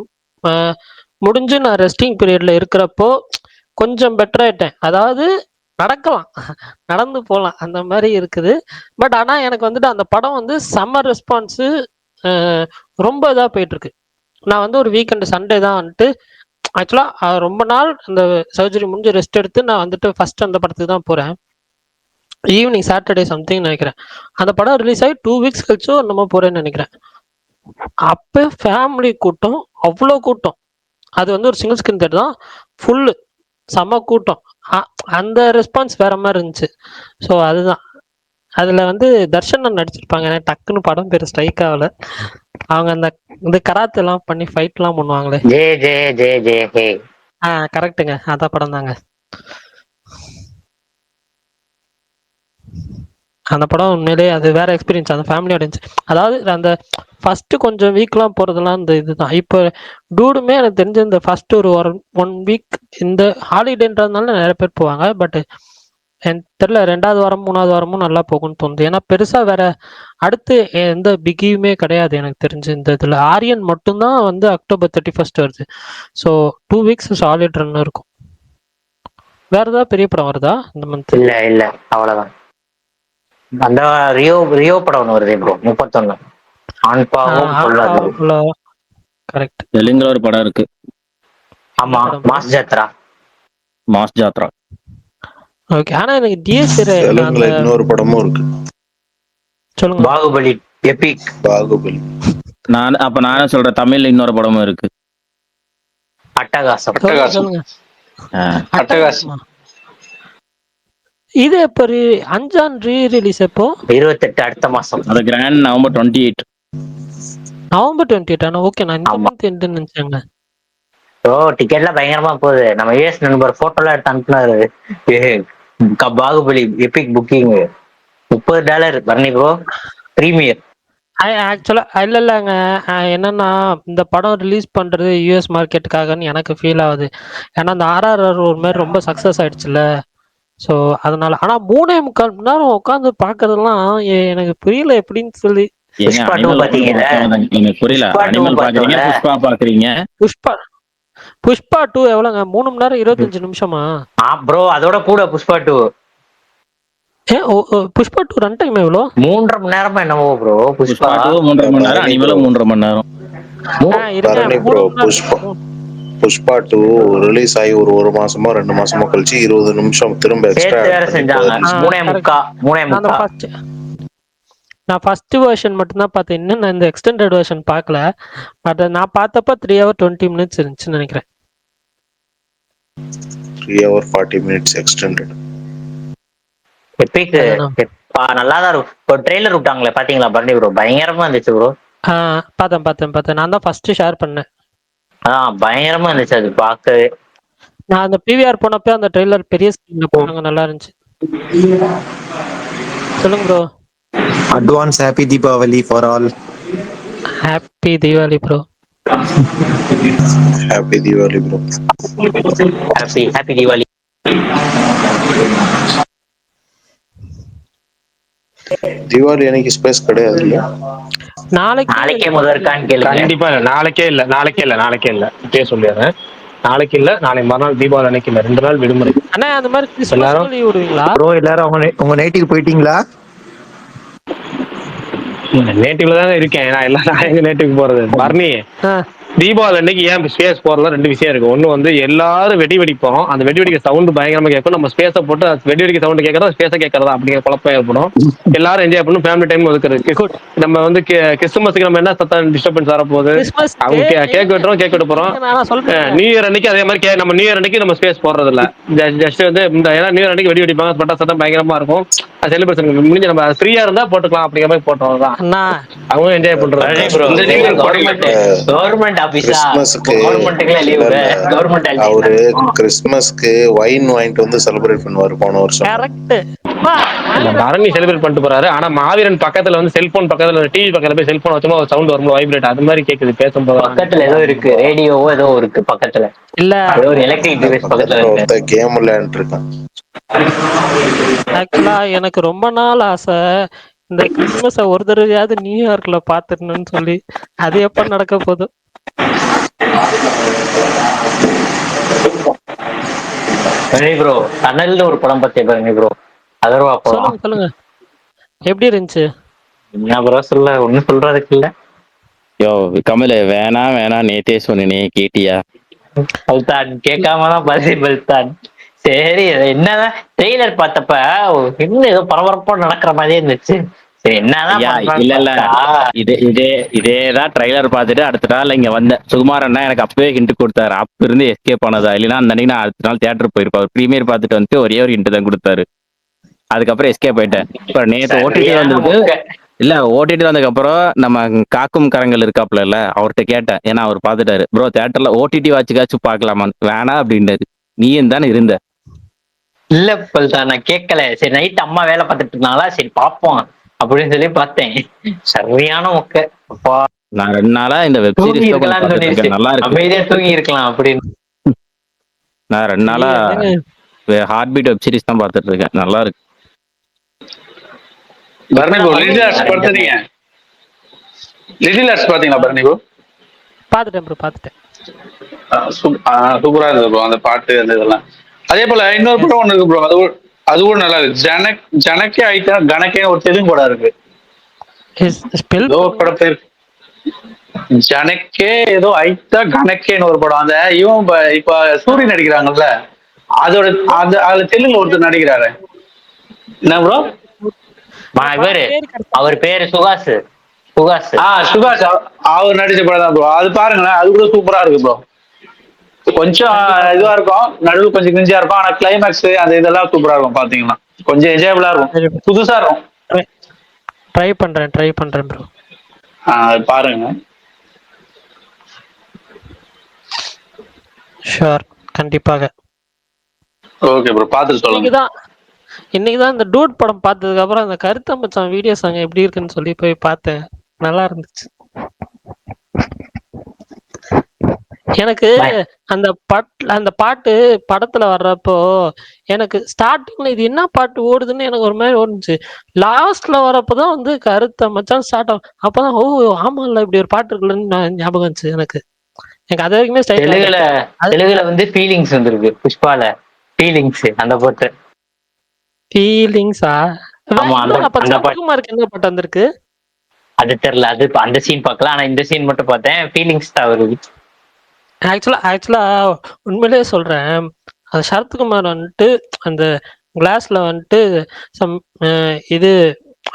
Speaker 2: முடிஞ்சு நான் ரெஸ்டிங் பீரியட்ல இருக்கிறப்போ கொஞ்சம் பெட்டர் ஆயிட்டேன். அதாவது நடக்கலாம், நடந்து போகலாம், அந்த மாதிரி இருக்குது. பட் ஆனால் எனக்கு வந்துட்டு அந்த படம் வந்து சம்மர் ரெஸ்பான்ஸு ரொம்ப இதாக போயிட்டு இருக்கு. நான் வந்து ஒரு வீக்கெண்டு சண்டே தான் வந்துட்டு ஆக்சுவலாக ரொம்ப நாள் அந்த சர்ஜரி முடிஞ்சு ரெஸ்ட் எடுத்து நான் வந்துட்டு ஃபர்ஸ்ட் அந்த படத்துக்கு தான் போகிறேன். ஈவினிங் சாட்டர்டே சம்திங் நினைக்கிறேன். அந்த படம் ரிலீஸ் ஆகி 2 வீக்ஸ் கழிச்சோ நம்ம போகிறேன்னு நினைக்கிறேன். அப்போ ஃபேமிலி கூட்டம், அவ்வளோ கூட்டம். அது வந்து ஒரு சிங்கிள் ஸ்கிரீன் தேட்டர் தான், ஃபுல்லு செம கூட்டம். அந்த ரெஸ்பான்ஸ் வேற மாதிரி இருந்துச்சு. ஸோ அதுதான் அதுல வந்து தர்ஷன் நடிச்சிருப்பாங்க. எனக்கு டக்குன்னு படம் பேர் ஸ்ட்ரைக் ஆகல. அவங்க அந்த இந்த கராத்தே எல்லாம் பண்ணி ஃபைட் எல்லாம் பண்ணுவாங்களே.
Speaker 6: ஜே ஜே ஜே ஜே ஹே.
Speaker 2: கரெக்டுங்க, அதான் படம் தாங்க. அந்த படம் உண்மையிலேயே அது வேற எக்ஸ்பீரியன்ஸ். அந்த ஃபேமிலி ஆடியன்ஸ், அதாவது அந்த ஃபர்ஸ்ட் கொஞ்சம் வீக்லாம் போறதெல்லாம் இந்த இதுதான். இப்போ டூடுமே எனக்கு தெரிஞ்ச இந்த ஃபர்ஸ்ட் ஒரு 1 வீக் இந்த ஹாலிடேன்றதுனால நிறைய பேர் போவாங்க. பட் எனக்கு தெரியல, 2வது வாரம் 3வது வாரமும் நல்லா போகும்னு தோணுது. ஏன்னா பெருசா வேற அடுத்து எந்த பிகியுமே கிடையாது எனக்கு தெரிஞ்சு. இந்த இதுல ஆரியன் மட்டும்தான் வந்து October 31 வருது. ஸோ 2 வீக்ஸ் சாலிட் ரன் இருக்கும். வேற ஏதாவது பெரிய படம் வருதா இந்த மந்த்?
Speaker 6: இல்ல அவ்வளவுதான். அந்த ரியோ படம் ஒன்று வருது ப்ரோ, 31. ஆண்பாவும் சொல்லாது.
Speaker 2: கரெக்ட்.
Speaker 3: தெலுங்குல ஒரு படம் இருக்கு.
Speaker 6: ஆமா, மாஸ் ஜாத்ரா.
Speaker 2: ஓகே. ஆனா எனக்கு டிஎஸ்
Speaker 7: தெலுங்குல இன்னொரு படமும் இருக்கு.
Speaker 2: சொல்லுங்க.
Speaker 6: பாகுபலி எபிக்.
Speaker 7: பாகுபலி.
Speaker 3: நானே சொல்றேன், தமிழ்ல இன்னொரு படமும் இருக்கு.
Speaker 6: அட்டகாசம்.
Speaker 2: சொல்லுங்க.
Speaker 9: அட்டகாசம்.
Speaker 2: இது எப்போ 5 ரீ-ரிலீஸ் எப்போ?
Speaker 6: 28 அடுத்த மாசம்.
Speaker 3: அது கிராண்ட் November 28.
Speaker 2: November 28. ஆனா ஓகே, நான் இந்த மந்த் எண்டுன்னு நினைச்சேங்க.
Speaker 6: டிக்கெட்லாம் பயங்கரமா போகுது. நம்ம யூஎஸ் நண்பர் போட்டோலாம் எடுத்து அனுப்புனாரு. Baahubali epic booking $30 Bharani bro, premier.
Speaker 2: ஆக்சுவலா இல்லைங்க, என்னன்னா இந்த படம் ரிலீஸ் பண்றது யூஎஸ் மார்க்கெட்டுக்காகன்னு எனக்கு ஃபீல் ஆகுது. ஏன்னா அந்த RRR ஒரு மாதிரி ரொம்ப சக்சஸ் ஆயிடுச்சுல்ல. ஸோ அதனால. ஆனா 3.25 மணி நேரம் உட்காந்து பாக்குறதெல்லாம் எனக்கு புரியல எப்படின்னு சொல்லி.
Speaker 3: புரியல.
Speaker 2: புஷ்பா 2 எவ்வளவுங்க? 3 மணி நேரம் 25 நிமிஷமா?
Speaker 6: ப்ரோ அதோட கூட புஷ்பா 2.
Speaker 2: புஷ்பா 2 ரன் டைம் எவ்வளோ?
Speaker 6: 3.5 மணி நேரமா என்னவோ ப்ரோ.
Speaker 3: புஷ்பா 2 3.5 மணி நேரம், அனிமலும் 3.5 மணி நேரம்.
Speaker 7: புஷ்பா 2 ரிலீஸ் ஆகி ஒரு மாசமா 2 மாசமா கழிச்சு 20 நிமிஷம் திரும்ப எக்ஸ்ட்ரா
Speaker 6: செஞ்சாங்க. 3.5.
Speaker 2: நான் ஃபர்ஸ்ட் வெர்ஷன் மட்டும் தான் பார்த்தேன். இன்னும் நான் இந்த எக்ஸ்டெண்டட் வெர்ஷன் பார்க்கல. பட் நான் பார்த்தப்ப 3 hours 20 minutes இருந்துச்சுன்னு நினைக்கிறேன்.
Speaker 7: 3 hours 40 minutes எக்ஸ்டெண்டட்.
Speaker 6: எபிக் நல்லா தான் இருக்கும். ஒரு ட்ரெய்லர் விட்டாங்களே பாத்தீங்களா பரணி ப்ரோ? பயங்கரமா இருந்துச்சு ப்ரோ.
Speaker 2: பார்த்தேன். நான் தான் ஃபர்ஸ்ட் ஷேர் பண்ணேன்.
Speaker 6: பயங்கரமா இருந்துச்சு அது பார்க்கவே.
Speaker 2: நான் அந்த பிவிஆர் போனப்ப அந்த ட்ரெய்லர் பெரிய ஸ்கிரீன்ல போனாங்க, நல்லா இருந்துச்சு. சொல்லுங்க bro.
Speaker 10: Advance happy Deepavali for all.
Speaker 2: Happy Deepavali bro.
Speaker 7: Happy Deepavali bro.
Speaker 6: Happy Deepavali.
Speaker 7: Deepavali அன்னைக்கு ஸ்பேஸ் கிடையாது இல்ல?
Speaker 6: நாளைக்கே முதற்கான்னு கேளுங்க.
Speaker 1: கண்டிப்பா இல்ல, நாளைக்கே இல்ல இப்பயே சொல்லிடுறேன். நாளைக்கு இல்ல, நாளை மறுநாள் தீபாவளி அன்னைக்கு இல்ல, 2 நாள் விடுமுறை.
Speaker 2: அண்ணா அந்த மாதிரி கிறிஸ்மஸ் லீவ் விடுவீங்களா
Speaker 10: ப்ரோ? எல்லாரும் உங்க நேட்டிவ் போயிட்டீங்களா?
Speaker 1: நேட்டிவ்ல தானே இருக்கேன் நான். எல்லாம் எங்க நேட்டிவ் போறது பரணி. தீபாவளி அன்னைக்கு ஏன் ஸ்பேஸ் போறதுல 2 விஷயம் இருக்கு. ஒண்ணு வந்து எல்லாரும் வெடி வெடிப்போம், அந்த வெடி வெடிக்க சவுண்ட் பயங்கரமா கேட்கும். நம்ம ஸ்பேஸை போட்டு வெடி வெடிக்க சவுண்ட் கேட்கறதா ஸ்பேஸை கேட்கறதா அப்படிங்கிற குழப்பம் ஏற்படும். எல்லாரும் என்ஜாய் பண்ணும், ஃபேமிலி டைம் ஒதுக்குறது. நம்ம வந்து கிறிஸ்துமஸ்க்கு நம்ம என்ன சத்தம் டிஸ்டர்பன்ஸ் வரப்போகுது? அவங்க கேக் வெட்டுறோம், கேக் வெட்ட போறோம். நியூ இயர் அன்னைக்கு அதே மாதிரி நம்ம நியூ இயர் அன்னைக்கு நம்ம ஸ்பேஸ் போடுறது இல்ல. ஜஸ்ட் வந்து ஏன்னா நியூ இயர் அன்னைக்கு வெடி வெடிப்பாங்க, பட்டா சத்தம் பயங்கரமா இருக்கும். செலிப்ரேஷன் முடிஞ்சு நம்ம ஃப்ரீயா இருந்தா போட்டுக்கலாம் அப்படிங்கிற மாதிரி போட்டோம் தான். அவங்க என்ஜாய் பண்றாங்க.
Speaker 6: கவர்மெண்ட்
Speaker 7: அவரு கிறிஸ்துமஸ்க்கு வைன் வாங்கிட்டு வந்து செலிப்ரேட் பண்ணுவாரு போன வருஷம்.
Speaker 2: கரெக்ட்.
Speaker 1: பரணி செலிப்ரேட் பண்ணிட்டு போறாரு. ஆனா மாவீரன் பக்கத்துல வந்து செல்போன் பக்கத்துல டிவி பக்கத்துல போய் செல்போன் வச்சுமா ஒரு சவுண்ட் வரும்போது வைப்ரேட் அது மாதிரி கேக்குது பேசும்போது.
Speaker 6: பக்கத்துல ஏதோ இருக்கு, ரேடியோவோ ஏதோ இருக்கு பக்கத்துல.
Speaker 2: இல்ல
Speaker 6: ஏதோ ஒரு எலக்ட்ரிக் டிவைஸ் பக்கத்துல இருக்கு.
Speaker 7: ஒருத்தன் கேம் விளையாண்டு இருக்கான்.
Speaker 2: ஆக்சுவலா எனக்கு ரொம்ப நாள் ஆசை இந்த கிறிஸ்துமஸ ஒரு தடவையாவது நியூயார்க்ல பாத்துடணும்னு சொல்லி. அது எப்ப நடக்க போகுது?
Speaker 6: ப்ரோ டனல்னு ஒரு படம் பத்தி பாருங்க ப்ரோ, அதர்வா படம்.
Speaker 2: சொல்லுங்க சொல்லுங்க, எப்படி இருந்துச்சு?
Speaker 6: என்ன ப்ரோ சொல்ல, ஒன்னும் சொல்றதுக்கு இல்ல.
Speaker 3: யோ கமல் வேணாம் நேத்தே சொன்னே கேட்டியா?
Speaker 6: பல்தான் கேட்காமதான் பல்தான். சரி என்னதான் ட்ரெய்லர் பார்த்தப்ப இன்னும் ஏதோ பரபரப்பா நடக்கிற மாதிரியே இருந்துச்சு. சரி என்னதான்
Speaker 3: இல்ல இதேதான் ட்ரைலர் பார்த்துட்டு அடுத்த நாள் இங்க வந்த சுகுமார் அண்ணா எனக்கு அப்பவே ஹிண்ட் கொடுத்தாரு. அப்ப இருந்து எஸ்கேப் ஆனதா, இல்லைன்னா அந்த அன்னைக்கு நான் அடுத்த நாள் தியேட்டர் போயிருப்பாரு. ப்ரீமியர் பார்த்துட்டு வந்து ஒரே ஒரு ஹிண்ட் தான் கொடுத்தாரு. அதுக்கப்புறம் எஸ்கேப் ஆயிட்டேன். இப்ப நேற்று ஓடிடி வந்ததுக்கு இல்ல ஓடிடி வந்ததுக்கு அப்புறம் நம்ம காக்கும் கரங்கள் இருக்காப்ல அவர்கிட்ட கேட்டேன். ஏன்னா அவர் பாத்துட்டாரு. ப்ரோ தியேட்டர்ல ஓடிடி வாட்சுக்காச்சும் பாக்கலாமா? வேணாம் அப்படின்றாரு. நீயும் தானே இருந்த.
Speaker 6: இல்ல பல்தான் நான் கேட்கல. சரி நைட் அம்மா வேலை பார்த்துட்டு இருந்தாங்களா, சரி பாப்போம் அப்படின்னு சொல்லி பார்த்தேன். சரியான மொக்க.
Speaker 3: நான் 2 நாளா இந்த வெப் சீரிஸ் நல்லா இருக்கு,
Speaker 6: அமைதியா தூங்கி இருக்கலாம் அப்படின்னு.
Speaker 3: நான் 2 நாளா ஹார்ட் பீட் வெப் சீரிஸ் தான் பார்த்துட்டு இருக்கேன். நல்லா இருக்கு.
Speaker 9: லிட்டில் ஆர்ட்ஸ் பாத்தீங்களா பரணி ப்ரோ?
Speaker 2: பாத்துட்டேன் ப்ரோ, பாத்துட்டேன்.
Speaker 9: சூப்பரா இருந்தது ப்ரோ அந்த பாட்டு அந்த இதெல்லாம். அதே போல இன்னொரு படம் ஒண்ணு இருக்கு ப்ரோ, அது கூட நல்லா இருக்கு. ஜனக்கே ஆயிட்டா கணக்கே ஒரு தெலுங்கு படம் இருக்கு. ஏதோ படம் பேர் ஜனக்கே ஏதோ ஐட்டா கணக்கேன்னு ஒரு படம். அந்த இவன் இப்ப சூரியன் நடிக்கிறாங்கல்ல, அதோட அதுல தெலுங்குல ஒருத்தர் நடிக்கிறாரு. என்ன ப்ரோ?
Speaker 6: அவர் பேரு சுகாஷ்.
Speaker 9: சுகாஷ் அவர் நடிச்ச படம் தான் ப்ரோ. அது பாருங்களேன், அது கூட சூப்பரா இருக்கு ப்ரோ. கொஞ்சம் இதுவா இருக்கும், நடுவில் கொஞ்சம் கிஞ்சியா இருக்கும். ஆனா கிளைமேக்ஸ் அந்த இதெல்லாம் சூப்பரா இருக்கும். பாத்தீங்கன்னா கொஞ்சம் என்ஜாயபிளா இருக்கும், புதுசா இருக்கும்.
Speaker 2: ட்ரை பண்றேன் ப்ரோ.
Speaker 9: பாருங்க.
Speaker 2: ஷூர், கண்டிப்பாக.
Speaker 9: ஓகே ப்ரோ, பாத்துட்டு சொல்லுங்க.
Speaker 2: இன்னைக்குதான் இந்த டூட் படம் பார்த்ததுக்கு அப்புறம் அந்த கருத்த மச்சான் வீடியோ சாங் எப்படி இருக்குன்னு சொல்லி போய் பார்த்தேன். நல்லா இருந்துச்சு. எனக்கு அந்த பாட்டு படத்துல வர்றப்போ எனக்கு ஸ்டார்டிங்ல இது என்ன பாட்டு ஓடுதுன்னு எனக்கு ஒரு மாதிரி ஓடுச்சு. லாஸ்ட்ல வரப்பதான் வந்து கருத்த மச்சான் ஸ்டார்ட் ஆகும். அப்பதான் ஓ ஆமா இல்ல இப்படி ஒரு பாட்டு இருக்குல்லன்னு நான் ஞாபகம் இருந்துச்சு. எனக்கு அது வரைக்குமே
Speaker 6: தெலுங்குல வந்து ஃபீலிங்ஸ் வந்திருக்கு. புஷ்பால ஃபீலிங்ஸ் அந்த பாட்டு.
Speaker 2: ஃபீலிங்ஸா? சரத்குமாருக்கு என்ன பாட்டு வந்திருக்கு
Speaker 6: அது தெரியல. அது அந்த சீன் பார்க்கல, ஆனா இந்த சீன் மட்டும் பார்த்தேன். ஃபீலிங்ஸ் தான் வருது.
Speaker 2: ஆக்சுவலா உண்மையிலேயே சொல்றேன், அந்த சரத்குமார் வந்துட்டு அந்த கிளாஸ்ல வந்துட்டு இது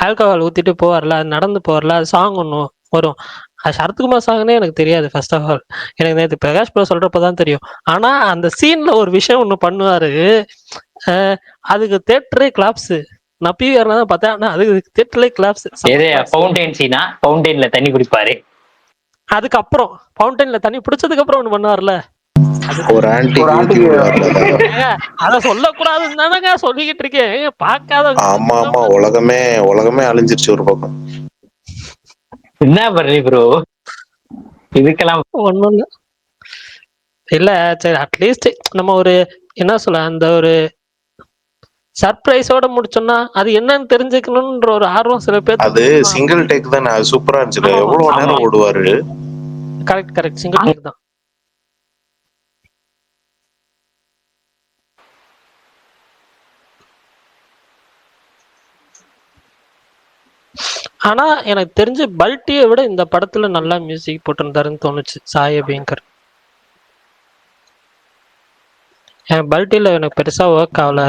Speaker 2: ஆல்கஹால் ஊத்திட்டு போவார்ல, நடந்து போவார்ல, அது சாங் ஒன்று வரும். அது சரத்குமார் சாங்னே எனக்கு தெரியாது. ஃபர்ஸ்ட் ஆஃப் ஆல் எனக்கு நேற்று பிரகாஷ் ப்ரோ சொல்றப்பதான் தெரியும். ஆனா அந்த சீன்ல ஒரு விஷயம் ஒண்ணு பண்ணுவாரு, அதுக்கு தேட்டரே கிளாப்ஸ். நான் பிவிஆர்ல தான் பார்த்தேன், ஆனா அதுக்கு தேட்டரே கிளாப்ஸ்.
Speaker 6: ஃபவுண்டைன் சீனா, ஃபவுண்டைன்ல தண்ணி குடிப்பாரு.
Speaker 2: அதுக்கப்புறம் ஃபவுண்டைன்ல தண்ணி பிடிச்சதுக்கு அப்புறம் ஒண்ணு பண்ணுவார்ல,
Speaker 7: ஒரு ஆன்டி
Speaker 2: அத சொல்லக்கூடாதுன்னு தானங்க சொல்லிக்கிட்டு இருக்கேன். பார்க்காத.
Speaker 7: ஆமா உலகமே அழிஞ்சிருச்சு ஒரு பக்கம்.
Speaker 6: என்ன பண்ணி ப்ரோ இதுக்கெல்லாம்
Speaker 2: ஒண்ணும் இல்ல. சரி அட்லீஸ்ட் நம்ம ஒரு என்ன சொல்ல, அந்த ஒரு சர்ப்ரைஸோட முடிச்சோம்னா அது என்னன்னு தெரிஞ்சுக்கணும்ன்ற ஒரு ஆர்வம் சில பேர்.
Speaker 7: அது சிங்கிள் டேக் தானே, அது சூப்பரா இருந்துச்சு. எவ்வளவு நேரம் ஓடுவாரு.
Speaker 2: கரெக்ட் சிங்கிள் டேக் தான். ஆனா எனக்கு தெரிஞ்சு பல்ட்டியை விட இந்த படத்துல நல்லா மியூசிக் போட்டிருந்தாருன்னு தோணுச்சு சாய் அபியங்கர். பல்ட்டில எனக்கு பெருசா ஒர்க் ஆகல.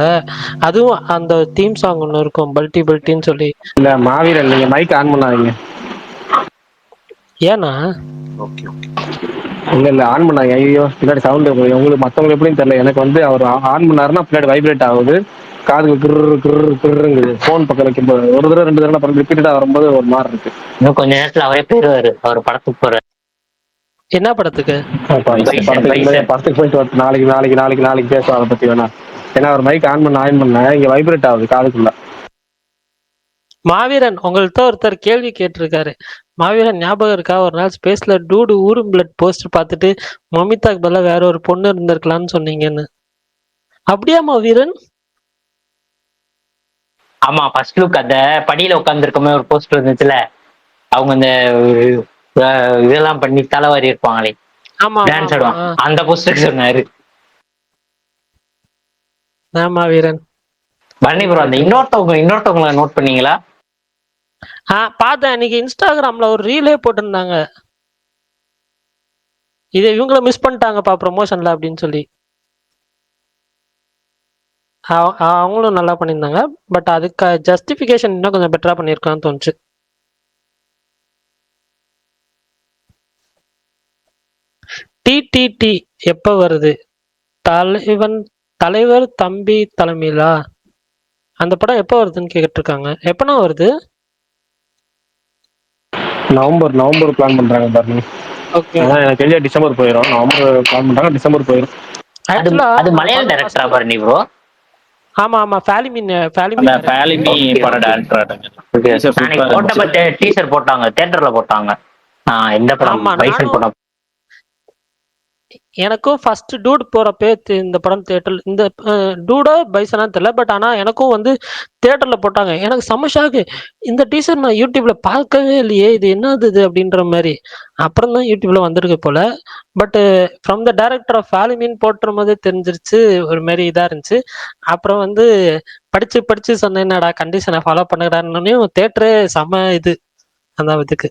Speaker 2: அதுவும் அந்த தீம் சாங் ஒண்ணு இருக்கும், பல்ட்டின்னு சொல்லி.
Speaker 1: இல்ல மாவீரன், நீங்க மைக் ஆன் பண்ணாதீங்க.
Speaker 2: ஏன்னா
Speaker 1: இல்ல ஆன் பண்ணாங்க. ஐயோ பின்னாடி சவுண்ட். உங்களுக்கு மத்தவங்களுக்கு எப்படின்னு தெரியல, எனக்கு வந்து அவர் ஆன் பண்ணாருன்னா பின்னாடி வைப்ரேட் ஆகுது, காதுக்கு கிருங்குது. போன் பக்கம் வைக்கும்போது ஒரு தடவை 2 தடவை ரிப்பீட்டடா வரும்போது ஒரு மாதிரி இருக்கு.
Speaker 6: இன்னும் கொஞ்ச நேரத்துல அவரே போயிருவாரு. அவர் படத்துக்கு போறாரு.
Speaker 2: என்ன படத்துக்கு?
Speaker 1: படத்துக்கு போயிட்டு நாளைக்கு பேசுவோம் அதை பத்தி வேணா. ஏன்னா ஒரு மைக் ஆன் பண்ண இங்க வைப்ரேட் ஆகுது காதுக்குள்ள.
Speaker 2: மாவீரன் உங்கள்ட்ட ஒருத்தர் கேள்வி கேட்டிருக்காரு. மாவீரன் ஞாபகம் இருக்கா? ஒரு நாள் ஸ்பேஸ்ல டூடு ஊரும் பிளட் போஸ்டர் பார்த்துட்டு மமிதாக்கு பதிலா வேற ஒரு பொண்ணு இருந்திருக்கலாம்னு சொன்னீங்கன்னு. அப்படியா மாவீரன்?
Speaker 6: ஆமா, ஃபர்ஸ்ட் லுக் அந்த படியில உட்கார்ந்து ஒரு போஸ்டர் இருந்துச்சுல, அவங்க இந்த இதெல்லாம் பண்ணி தலைவாரி இருப்பாங்களே,
Speaker 2: ஆமா ஆமா
Speaker 6: டான்ஸ்
Speaker 2: ஆமா.
Speaker 6: ஆடுவாங்க, அந்த போஸ்டர் சொன்னாரு.
Speaker 2: மாவீரன்.
Speaker 6: பரணி ப்ரோ, அந்த இன்னொருத்தவங்களை நோட் பண்ணீங்களா?
Speaker 2: பார்த்தேன் இன்னைக்கு இன்ஸ்டாகிராம்ல ஒரு ரீலே போட்டிருந்தாங்க. இது இவங்கள மிஸ் பண்ணிட்டாங்கப்பா ப்ரொமோஷன்ல அப்படின்னு சொல்லி. அவங்களும் நல்லா பண்ணியிருந்தாங்க. பட் அதுக்கு ஜஸ்டிஃபிகேஷன் இன்னும் கொஞ்சம் பெட்டரா பண்ணியிருக்கான்னு தோணுச்சு. டிடிடி எப்ப வருது? தலைவன் தலைவர் தம்பி தலைமையிலா? அந்த படம் எப்ப வருதுன்னு கேட்டிருக்காங்க. எப்பனா வருது?
Speaker 1: நவம்பர் பிளான் பண்றாங்க பாருங்க.
Speaker 2: ஓகே.
Speaker 1: அதான் எனக்கு தெரிஞ்ச டிசம்பர் போயிடும். நவம்பர் பிளான் பண்றாங்க, டிசம்பர் போயிடும்.
Speaker 6: அது மலையாள டைரக்டரா பரணி ப்ரோ?
Speaker 2: ஆமா ஆமா, ஃபாலிமின்
Speaker 3: அந்த ஃபாலிமி பட டைரக்டர்
Speaker 6: டீசர் போட்டாங்க, தியேட்டர்ல போட்டாங்க. இந்த படம்
Speaker 2: ஆமா,
Speaker 6: பைசன் படம்.
Speaker 2: எனக்கும் ஃபர்ஸ்ட் டூட் போறப்பே இந்த படம் தியேட்டர், இந்த டூடோ பைசனா தெரியல. பட் ஆனா எனக்கும் வந்து தியேட்டர்ல போட்டாங்க. எனக்கு செம்ம ஷாக்கு. இந்த டீசர் நான் யூடியூப்ல பார்க்கவே இல்லையே, இது என்னது இது அப்படின்ற மாதிரி. அப்புறம் தான் யூடியூப்ல வந்திருக்கு போல. But from the director of ஃபாலிமின் போட்டுற போதே தெரிஞ்சிருச்சு, ஒரு மாதிரி இதா இருந்துச்சு. அப்புறம் வந்து படிச்சு படிச்சு சொன்னேன், என்னடா கண்டிஷனை ஃபாலோ பண்ணுறான்னு. தியேட்டரே செம்ம இது. அந்த இதுக்கு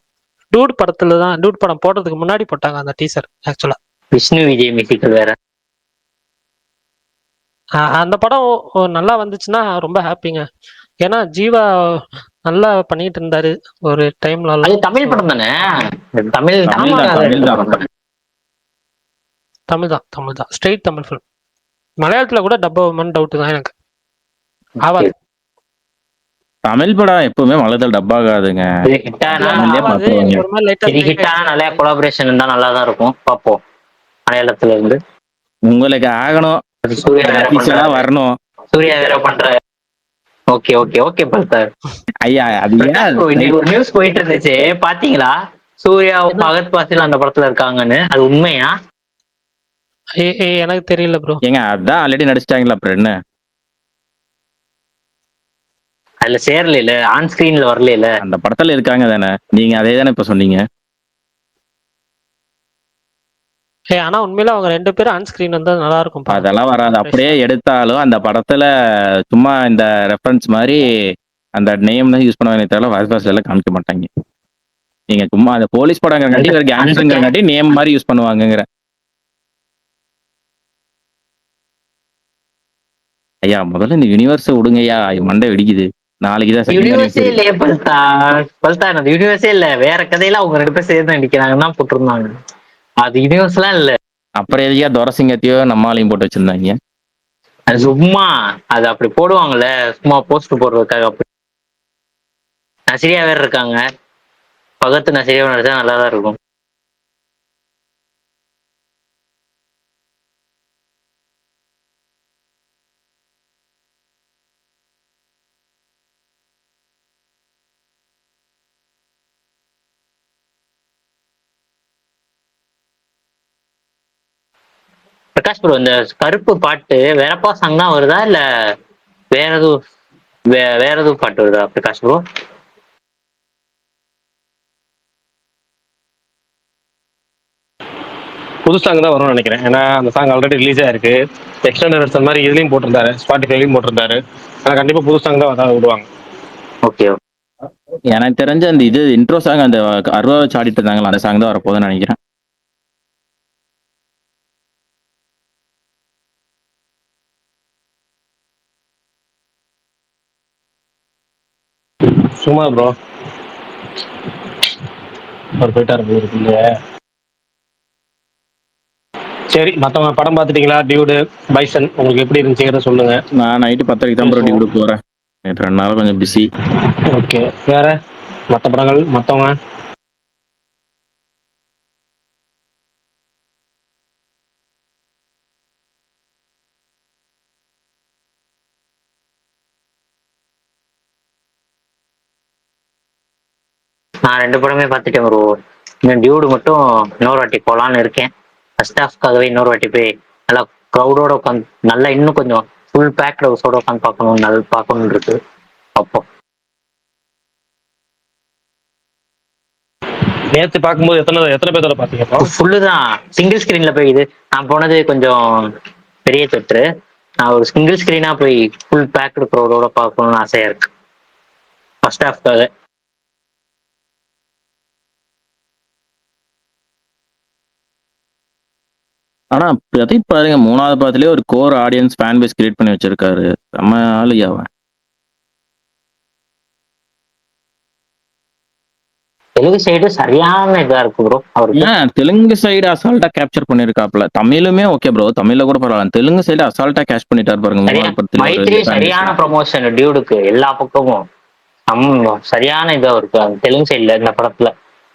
Speaker 2: டூட் டூட் படம் போடுறதுக்கு முன்னாடி போட்டாங்க அந்த டீசர் ஆக்சுவலா.
Speaker 6: விஷ்ணு விஜய் மியூசிக்கல் வேற.
Speaker 2: அந்த படம் நல்லா வந்துச்சுன்னா ரொம்ப ஹாப்பிங்க. ஏன்னா ஜீவா நல்லா பண்ணிட்டு இருந்தாரு ஒரு டைம்ல.
Speaker 6: அது தமிழ் படம் தானே? தமிழ்
Speaker 2: தான் ஸ்ட்ரெயிட் தமிழ் ஃபிலிம். மலையாளத்துல கூட டப் ஆகுமான்னு டவுட் தான் எனக்கு. ஆவாது.
Speaker 3: தமிழ் படம் எப்பவுமே மலையாளத்தில் டப் ஆகாதுங்க.
Speaker 6: நிறைய கொலாபரேஷன் இருந்தா நல்லா தான் இருக்கும், பார்ப்போம். மலையாளத்துல இருந்து
Speaker 3: உங்களுக்கு ஆகணும், சூர்யா வரணும்.
Speaker 6: சூர்யா வேற பண்ற. Okay okay okay sir.
Speaker 3: ஐயா, அது
Speaker 6: இன்னைக்கு ஒரு நியூஸ் போயிட்டு இருந்துச்சு, பாத்தீங்களா? சூர்யாவும் பகத் பாசில் அந்த படத்துல இருக்காங்கன்னு. அது உண்மையா?
Speaker 2: எனக்கு தெரியல ப்ரோ.
Speaker 3: ஏங்க அதான் ஆல்ரெடி நடிச்சிட்டாங்களா, அப்புறம் என்ன?
Speaker 6: அதுல சேரல, ஆன் ஸ்கிரீன்ல வரல.
Speaker 3: அந்த படத்துல இருக்காங்க தானே, நீங்க அதே தானே இப்ப சொன்னீங்க.
Speaker 2: ஆனா உண்மையில அவங்க ரெண்டு பேரும் ஆன் ஸ்கிரீன் வந்தா நல்லா இருக்கும்.
Speaker 3: அதெல்லாம் வராது. அப்படியே எடுத்தாலும் அந்த படத்துல சும்மா இந்த ரெஃபரன்ஸ் மாதிரி அந்த நேம் தான் யூஸ் பண்ணுவாங்க, தவிர வாய்ஸ் எல்லாம் காமிக்க மாட்டாங்க. நீங்க சும்மா அந்த போலீஸ் படங்கிறங்காட்டி ஒரு கேங்ஸ்டர்ங்கிறங்காட்டி நேம் மாதிரி யூஸ் பண்ணுவாங்கங்கிற. ஐயா முதல்ல இந்த யூனிவர்ஸ் விடுங்கய்யா, மண்டை வெடிக்குது. நாளைக்கு தான்
Speaker 6: யூனிவர்ஸே இல்லையே பல்தான். அது யூனிவர்ஸே இல்ல, வேற கதையில அவங்க ரெண்டு பேரும் சேர்ந்து நடிக்கிறாங்கன்னு தான் போட்டிருந்தாங்க. அது யூனிவர்ஸ் எல்லாம் இல்ல.
Speaker 3: அப்புறம் எதையா துரசிங்கத்தையோ நம்மாலையும் போட்டு வச்சிருந்தாங்க.
Speaker 6: அது சும்மா அது அப்படி போடுவாங்கல்ல, சும்மா போஸ்ட் போடுறதுக்காக. அப்படி நசிரியா வேற இருக்காங்க, பகத்து நசிரியா நடிச்சா நல்லாதான் இருக்கும். பிரகாஷ் ப்ரோ, இந்த கருப்பு பாட்டு வேறப்பா சாங் தான் வருதா, இல்ல வேற எதுவும் வேற எதுவும் பாட்டு வருதா பிரகாஷ் ப்ரோ?
Speaker 1: புது சாங் தான் வரும்னு நினைக்கிறேன். ஏன்னா அந்த சாங் ஆல்ரெடி ரிலீஸ் ஆயிருக்கு. எக்ஸ்டெண்டட் வெர்ஷன் மாதிரி இதுலயும் போட்டிருந்தாரு, ஸ்பாட்டிஃபைலையும் போட்டிருந்தாரு. ஆனா கண்டிப்பா புது சாங் தான் விடுவாங்க.
Speaker 6: ஓகே.
Speaker 3: எனக்கு தெரிஞ்ச அந்த இது இன்ட்ரோ சாங் அந்த அருவா வச்சு ஆடிட்டு இருந்தாங்களா, அந்த சாங் தான் வரப்போகுதுன்னு நினைக்கிறேன்.
Speaker 1: சும்மா ப்ரோ அவர் போயிட்டாரு இல்லையா? சரி, மற்றவங்க படம் பார்த்துட்டீங்களா? டியூடு, பைசன் உங்களுக்கு எப்படி இருந்துச்சுங்கிறத சொல்லுங்க.
Speaker 3: நான் நைட்டு 10:30 தான் ப்ரோ டியூடு போறேன். நேற்று 2 நாள் கொஞ்சம் பிஸி.
Speaker 1: ஓகே, வேற மற்ற படங்கள் மற்றவங்க?
Speaker 6: நான் 2 படமே பார்த்துட்டேன் ப்ரோ. இன்னும் டியூடு மட்டும் இன்னொரு வாட்டி போலான்னு இருக்கேன். ஃபர்ஸ்ட் ஹாஃப்காகவே இன்னொரு வாட்டி போய் நல்லா க்ரௌடோட உட்காந்து நல்லா இன்னும் கொஞ்சம் ஃபுல் பேக் ஹவுஸோட உட்காந்து பார்க்கணும், நல்லா பார்க்கணும்னு இருக்கு. அப்போ
Speaker 1: நேத்து பார்க்கும்போது எத்தனை பேர்த்தோட பாத்தீங்க?
Speaker 6: ஃபுல்லு தான் சிங்கிள் ஸ்கிரீன்ல போய் இது நான் போனது கொஞ்சம் பெரிய தொற்று. நான் ஒரு சிங்கிள் ஸ்கிரீனா போய் ஃபுல் பேக்டு க்ரௌடோட பார்க்கணும்னு ஆசையா இருக்கு ஃபர்ஸ்ட் ஹாஃப்காக.
Speaker 3: ஆனா அதையும் பாருங்க, 3வது பாத்துலயே ஒரு core audience fan base create பண்ணி வச்சிருக்காரு. நம்ம ஆளுயா அவன்.
Speaker 6: தெலுங்கு சைடு சரியான இதா இருக்கு ப்ரோ அவருக்கு.
Speaker 3: தெலுங்கு சைடு அசால்ட்டா கேப்சர் பண்ணிருக்காப்ல. தமிழுமே ஓகே ப்ரோ, தமிழ்ல கூட பரவாயில்ல. தெலுங்கு சைடு அசால்ட்டா கேஷ் பண்ணிட்டாரு பாருங்க. 3வது படத்துல
Speaker 6: மைத்ரி சரியான ப்ரமோஷன் டியூடுக்கு எல்லா பக்கமும் சரியான இதா இருக்கு. அந்த தெலுங்கு சைடுல இந்த படத்துல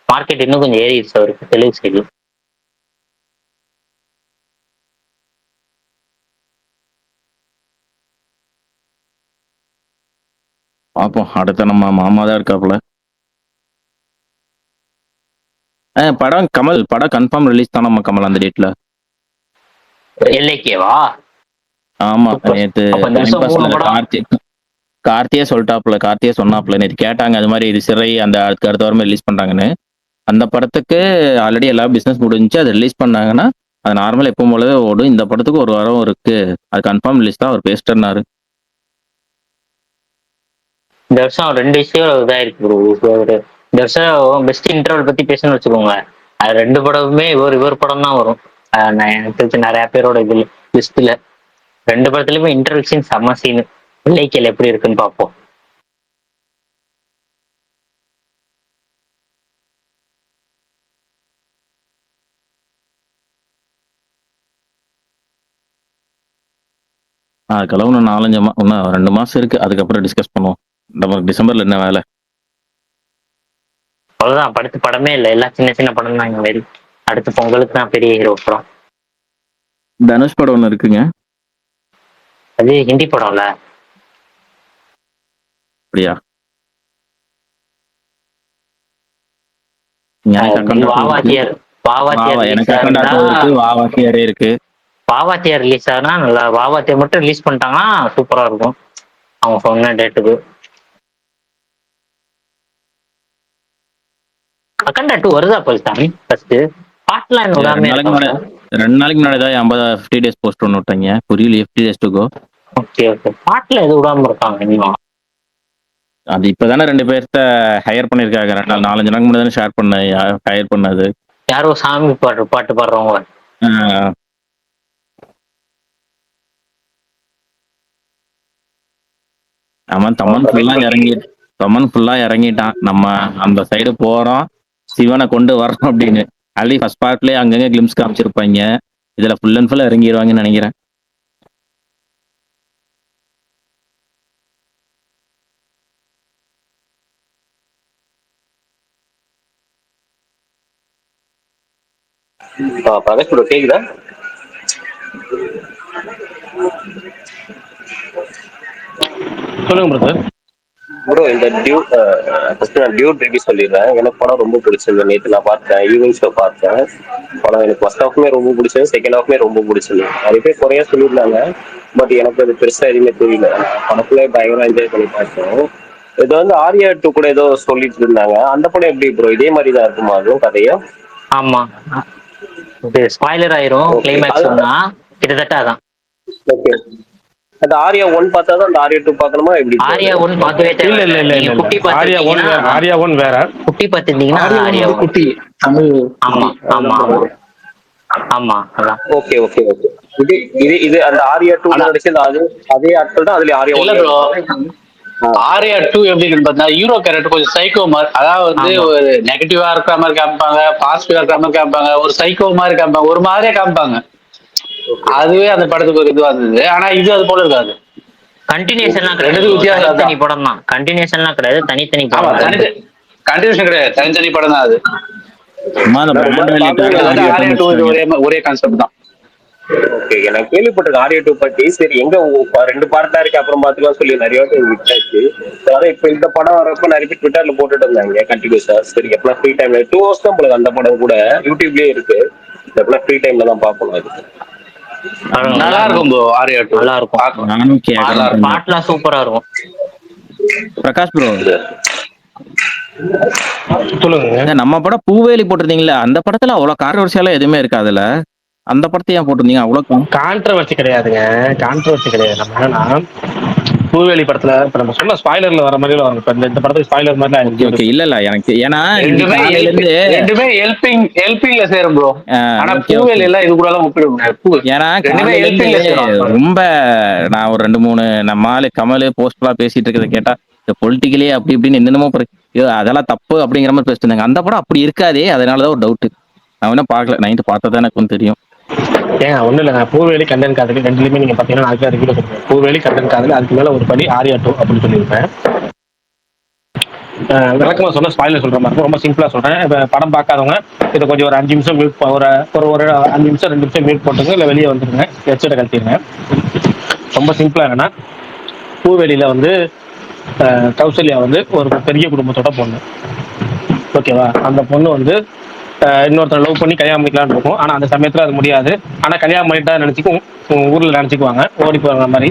Speaker 6: மார்க்கெட் இன்னும் கொஞ்சம் ஏறிடுச்சு அவருக்கு தெலுங்கு சைடு.
Speaker 3: பாப்போம். அடுத்த நம்ம மாமா தான் இருக்காப்புல. படம் கன்ஃபார்ம் ரிலீஸ் தான் நம்ம கமல் அந்த டேட்ல.
Speaker 6: எல்லைக்கேவா?
Speaker 3: ஆமா, நேத்து கார்த்தியே சொல்லிட்டாப்ல. கார்த்தியே சொன்னாப்ல, நேற்று கேட்டாங்க அது மாதிரி இது சிறை அந்த அடுத்த வாரமே ரிலீஸ் பண்றாங்கன்னு. அந்த படத்துக்கு ஆல்ரெடி எல்லா பிசினஸ் முடிஞ்சு அது ரிலீஸ் பண்ணாங்கன்னா அது நார்மல் எப்பவும் போலவே ஓடும். இந்த படத்துக்கு ஒரு வாரம் இருக்கு, அது கன்ஃபார்ம் ரிலீஸ் தான் அவர் பேசிட்டாரு.
Speaker 6: இந்த வருஷம் 2 விஷயம் இதாயிருக்கு ப்ரோ. இந்த வருஷம் பெஸ்ட் இன்டர்வல் பத்தி பேசணும்னு வச்சுக்கோங்க, அது 2 படமுமே இவர் படம் தான் வரும். எனக்கு தெரிஞ்ச நிறைய பேரோட இது லிஸ்ட்ல 2 படத்துலயுமே இன்டர்வல் சீன் செம்ம சீனு. இலக்கியல் எப்படி இருக்குன்னு பார்ப்போம்.
Speaker 3: அதுக்கெல்லாம் இன்னும் 2 மாசம் இருக்கு. அதுக்கப்புறம் டிஸ்கஸ் பண்ணுவோம். நமக்கு டிசம்பர்ல என்ன வேலை?
Speaker 6: அவ்வளவுதான், படுத்து படமே இல்லை, எல்லாம் சின்ன சின்ன படம் தான். இங்க அடுத்த பொங்கலுக்கு தான் பெரிய ஹீரோ படம்.
Speaker 3: தனுஷ் படம் ஒண்ணு இருக்குங்க.
Speaker 6: அது ஹிந்தி படம்ல.
Speaker 3: அப்படியா?
Speaker 6: வாவாத்தியார் ரிலீஸ் ஆகுனா நல்லா. வாவாத்தியார் மட்டும் ரிலீஸ் பண்ணிட்டாங்கன்னா சூப்பரா இருக்கும் அவங்க சொன்ன டேட்டுக்கு. அக்கண்டா 2 வருதா போல்தாமி? ஃபர்ஸ்ட் பாட்லாம் என்ன விடாம
Speaker 3: 2 நாளைக்கு முன்னாடி தான் 50 days போஸ்ட் ஒன்று விட்டாங்க. புரியல 50 days to go.
Speaker 6: ஓகே பாட்ல எது விடாம இருக்காங்க இன்னும்.
Speaker 3: அது இப்பதானே 2 பேர்த்த ஹையர் பண்ணிருக்காங்க. 4-5 நாளைக்கு முன்னாடி தானே ஷேர் பண்ண ஹையர் பண்ணது.
Speaker 6: யாரோ சாமி பாட்டு பாடுறவங்க.
Speaker 3: அவன் தமன் ஃபுல்லா இறங்கிட்டான். நம்ம அந்த சைடு போறோம், சிவனை கொண்டு வரோம் அப்படின்னு. ஆல்ரெடி ஃபர்ஸ்ட் பார்ட்லயே அங்கங்க கிளிம்ஸ் காமிச்சிருப்பாங்க. இதுல ஃபுல் அண்ட் ஃபுல்லா இறங்கிடுவாங்கன்னு நினைக்கிறேன்.
Speaker 11: பிரகாஷ் ப்ரோ கேக்குதா?
Speaker 1: சொல்லுங்க பிரதர்.
Speaker 11: ப்ரோ இந்த ஃபர்ஸ்ட் நான் டியூட் ரிவ்யூ சொல்லிடுறேன். எனக்கு படம் ரொம்ப பிடிச்சிருந்தது. நேற்று நான் பார்த்தேன், ஈவினிங் ஷோ பார்த்தேன். படம் எனக்கு ஃபர்ஸ்ட் ஹாஃப்மே ரொம்ப பிடிச்சது, செகண்ட் ஹாஃப்மே ரொம்ப பிடிச்சது. நிறைய பேர் குறையா சொல்லியிருந்தாங்க, பட் எனக்கு அது பெருசா எதுவுமே தெரியல. படத்துல பயங்கரம் என்ஜாய் பண்ணி பார்த்தோம். இது வந்து ஆர்யா 2 கூட ஏதோ சொல்லிட்டு இருந்தாங்க. அந்த படம் எப்படி ப்ரோ இதே மாதிரி தான் இருக்குமா அதுவும் கதையா?
Speaker 6: ஆமா, ஸ்பாயிலர் ஆயிரும் கிளைமேக்ஸ் சொன்னா கிட்டத்தட்ட அதான்.
Speaker 11: ஓகே, அந்த ஆர்யா 1 பார்த்தாதான் அந்த ஆர்யா 2 பார்க்கணுமா எப்படி?
Speaker 6: ஆர்யா 1 பார்க்கவே தேவையில்லை. இல்ல குட்டி
Speaker 1: ஆர்யா 1 வேற.
Speaker 6: குட்டி பார்த்திருந்தீங்கன்னா ஆர்யா குட்டி தமிழ். ஆமா ஆமா ஆமா அதான்.
Speaker 11: Okay okay okay. இது அந்த ஆர்யா 2 நடிச்சது அதே ஆட்கள் தான் அதுல ஆர்யா 1. இல்ல ப்ரோ, ஆர்யா 2 எப்படி பார்த்தா ஹீரோ கேரக்டர் கொஞ்சம் சைக்கோ மாதிரி, அதாவது ஒரு நெகட்டிவா இருக்கிற மாதிரி காமிப்பாங்க, பாசிட்டிவா இருக்கிற மாதிரி காமிப்பாங்க, ஒரு சைக்கோ மாதிரி காமிப்பாங்க, ஒரு மாதிரியா காமிப்பாங்க. அதுவே அந்த படத்துக்கு ஒரு இதுவா இருந்தது. ஆனா இது அது போல இருக்காது.
Speaker 6: கண்டினியூஷன்லாம் கிடையாது, தனித்தனி படம் தான். கண்டினியூஷன்லாம் கிடையாது, தனித்தனி படம்.
Speaker 11: கண்டினியூஷன் கிடையாது, தனித்தனி படம் தான் அது. ஒரே கான்செப்ட் தான். ஓகே, நான் கேள்விப்பட்டிருக்கேன் ஆர்யா 2 பத்தி. சரி எங்க 2 பார்ட்டா இருக்கு அப்புறம் பாத்துக்கலாம் சொல்லி நிறைய பேர் விட்டாச்சு. அதாவது இப்ப இந்த படம் வரப்ப நிறைய பேர் ட்விட்டர்ல போட்டுட்டு இருந்தாங்க கண்டினியூஸா. சரி எப்பலாம் ஃப்ரீ டைம்ல 2 ஹவர்ஸ் தான் போல அந்த படம் கூட யூடியூப்லயே இருக்கு. எப்பலாம் ஃப்ரீ டைம்ல தான் பாப்போம். அது
Speaker 9: நல்லா இருக்கும் ப்ரோ. ஆர்யா 2
Speaker 6: நல்லா இருக்கும்.
Speaker 3: நானும் கேட்கறேன்.
Speaker 6: பாட்டுலாம் சூப்பரா இருக்கும்.
Speaker 3: பிரகாஷ் ப்ரோ,
Speaker 1: சொல்லுங்க.
Speaker 3: நம்ம படம் பூவேலி போட்டிருந்தீங்களா, அந்த படத்துல அவ்வளவு கான்ட்ரோவர்சியெல்லாம் எதுவுமே இருக்காதுல்ல. அந்த படத்தை ஏன் போட்டிருந்தீங்க அவ்வளவு?
Speaker 1: கான்ட்ரவர்சி கிடையாதுங்க, கான்ட்ரவர்சி கிடையாது. நம்ம என்னன்னா பூவேலி படத்துல இப்ப நம்ம சொன்ன ஸ்பாய்லர்ல வர மாதிரி வரும். இப்ப இந்த படத்துக்கு ஸ்பாய்லர் மாதிரி
Speaker 3: ஓகே, இல்ல எனக்கு ஏன்னா
Speaker 9: ரெண்டுமே
Speaker 3: காலையில இருந்து
Speaker 9: ரெண்டுமே ஹெல்பிங்ல சேரும் ப்ரோ. ஆனா பூவேலி எல்லாம் இது கூட எல்லாம் ஒப்பிட முடியாது.
Speaker 3: ஏன்னா
Speaker 9: ரெண்டுமே ஹெல்பிங்ல சேரும்.
Speaker 3: ரொம்ப நான் ஒரு 2-3 நம்ம ஆளு கமல் போஸ்டலா பேசிட்டு இருக்கிறத கேட்டா இந்த பொலிட்டிக்கலே அப்படி இப்படின்னு என்னென்னமோ அதெல்லாம் தப்பு அப்படிங்கிற மாதிரி பேசிட்டு இருந்தாங்க. அந்த படம் அப்படி இருக்காதே, அதனாலதான் ஒரு டவுட். நான் வேணா பாக்கல, நைட்டு பார்த்தா தான் எனக்கு தெரியும்.
Speaker 1: ஏன் ஒன்றும் இல்லைங்க, பூவேலி கண்டன் காதலி ரெண்டுலையுமே நீங்கள் பார்த்தீங்கன்னா அதுக்கு ரிவ்யூ சொல்லுவேன். பூவேலி கண்டன் காதலி அதுக்கு மேலே ஒரு படி ஆர்யா 2 அப்படின்னு சொல்லியிருப்பேன். விளக்கமாக சொன்ன ஸ்பாயிலர் சொல்கிற மாதிரி இருக்கும். ரொம்ப சிம்பிளாக சொல்கிறேன். இப்போ படம் பார்க்காதவங்க இதை கொஞ்சம் ஒரு 5 நிமிஷம் மியூட், ஒரு 5 நிமிஷம் 2 நிமிஷம் மியூட் போட்டுங்க, இல்லை வெளியே வந்துடுங்க, ஹெட்செட்டை கழட்டிடுங்க. ரொம்ப சிம்பிளாக என்னன்னா, பூவேலியில் வந்து கௌசல்யா வந்து ஒரு பெரிய குடும்பத்தோட பொண்ணு, ஓகேவா? அந்த பொண்ணு வந்து இன்னொருத்தர் லவ் பண்ணி கல்யாணம் பண்ணிக்கலாம்னு இருக்கும். ஆனால் அந்த சமயத்தில் அது முடியாது. ஆனால் கல்யாணம் பண்ணிட்டா நினச்சிக்கும், ஊரில் நினச்சிக்குவாங்க, ஓடி போகிற மாதிரி.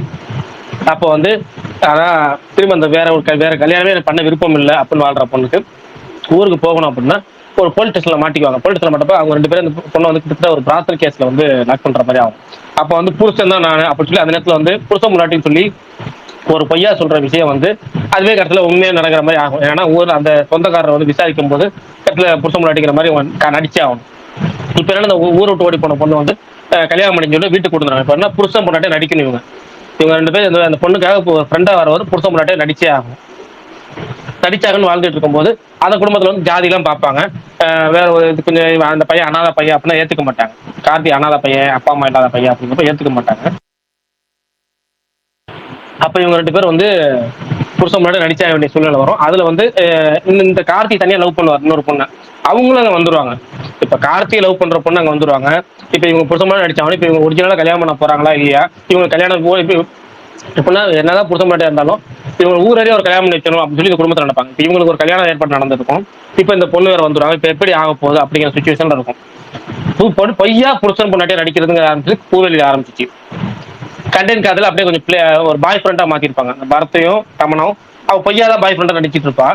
Speaker 1: அப்போ வந்து அதான் திரும்ப அந்த வேற கல்யாணமே எனக்கு பண்ண விருப்பம் இல்லை அப்படின்னு வாழ்ற பொண்ணுக்கு ஊருக்கு போகணும் அப்படின்னா ஒரு போலீஸ் ஸ்டேஷனில் மாட்டிக்குவாங்க. போலீஸ் ஸ்டேஷனில் மாட்டப்போ அவங்க 2 பேரும் அந்த பொண்ணை வந்து கிட்டத்தட்ட ஒரு பிரார்த்தனை கேஸில் வந்து லாக் பண்ணுற மாதிரி ஆகும். அப்போ வந்து புருஷன் தான் நான் அப்படின்னு சொல்லி அந்த நேரத்தில் வந்து புருஷன் முன்னாட்டின்னு சொல்லி ஒரு பொய்யா சொல்ற விஷயம் வந்து அதுவே கட்டத்தில் உண்மையாக நடக்கிற மாதிரி ஆகும். ஏன்னா ஊர் அந்த சொந்தக்காரரை வந்து விசாரிக்கும் போது கட்டத்தில் புருஷன் முன்னாடிக்கிற மாதிரி நடிச்சே ஆகணும். இப்போ என்ன, இந்த ஊரை விட்டு ஓடி போன பொண்ணு வந்து கல்யாணம் பண்ணி சொல்லி வீட்டுக்கு கொடுத்துருவாங்க. இப்போ என்ன, புருஷன் பொண்ணாட்டே நடிக்கணும். இவங்க 2 பேர் அந்த பொண்ணுக்காக ஃப்ரெண்டாக வரவர் புருஷன் பொண்ணாட்டே நடிச்சே ஆகும். நடிச்சாங்கன்னு வாழ்ந்துட்டு இருக்கும்போது அந்த குடும்பத்தில் வந்து ஜாதிலாம் பார்ப்பாங்க. வேற ஒரு இது கொஞ்சம் அந்த பையன் அனாதை பையன் அப்படின்னா ஏற்றுக்க மாட்டாங்க. கார்த்தி அனாதை பையன், அப்பா அம்மா இல்லாத பையன் அப்படிங்கிறப்ப ஏற்றுக்க மாட்டாங்க. அப்போ இவங்க 2 பேர் வந்து புருஷன் முன்னாடி நடிச்சா வேண்டிய சூழ்நிலை வரும். அதில் வந்து இந்த கார்த்தி தனியாக லவ் பண்ணுவார் இன்னொரு பொண்ணை, அவங்களும் அங்கே வந்துருவாங்க. இப்போ கார்த்தியை லவ் பண்ணுற பொண்ணு அங்கே வந்துருவாங்க. இப்போ இவங்க புருஷன் முன்னாடி நடிச்சாங்க. இப்போ இவங்க ஒரிஜினலாக கல்யாணம் பண்ண போகிறாங்களா இல்லையா, இவங்க கல்யாணம் இப்படின்னா என்னதான் புருஷன் முன்னாடி இருந்தாலும் இவங்க ஊரே ஒரு கல்யாணம் பண்ணி வைக்கணும் அப்படின்னு சொல்லி இந்த குடும்பத்தில் நடப்பாங்க. இப்போ இவங்களுக்கு ஒரு கல்யாணம் ஏற்பாடு நடந்திருக்கும். இப்போ இந்த பொண்ணு வேறு வந்துருவாங்க. இப்போ எப்படி ஆக போகுது அப்படிங்கிற சுச்சுவேஷன் இருக்கும். பொய்யா புருஷன் பொண்ணாட்டியே நடிக்கிறதுங்க ஆரம்பிச்சு பூவேலியில் ஆரம்பிச்சிச்சு. கண்டென்ட் காதல அப்படியே கொஞ்சம் ஒரு பாய் ஃப்ரெண்டா மாத்திருப்பாங்க. பரத்தையும் தமனும் அவ பொய்யா தான் பாய் ஃப்ரெண்டா நடிச்சிட்டு இருப்பா.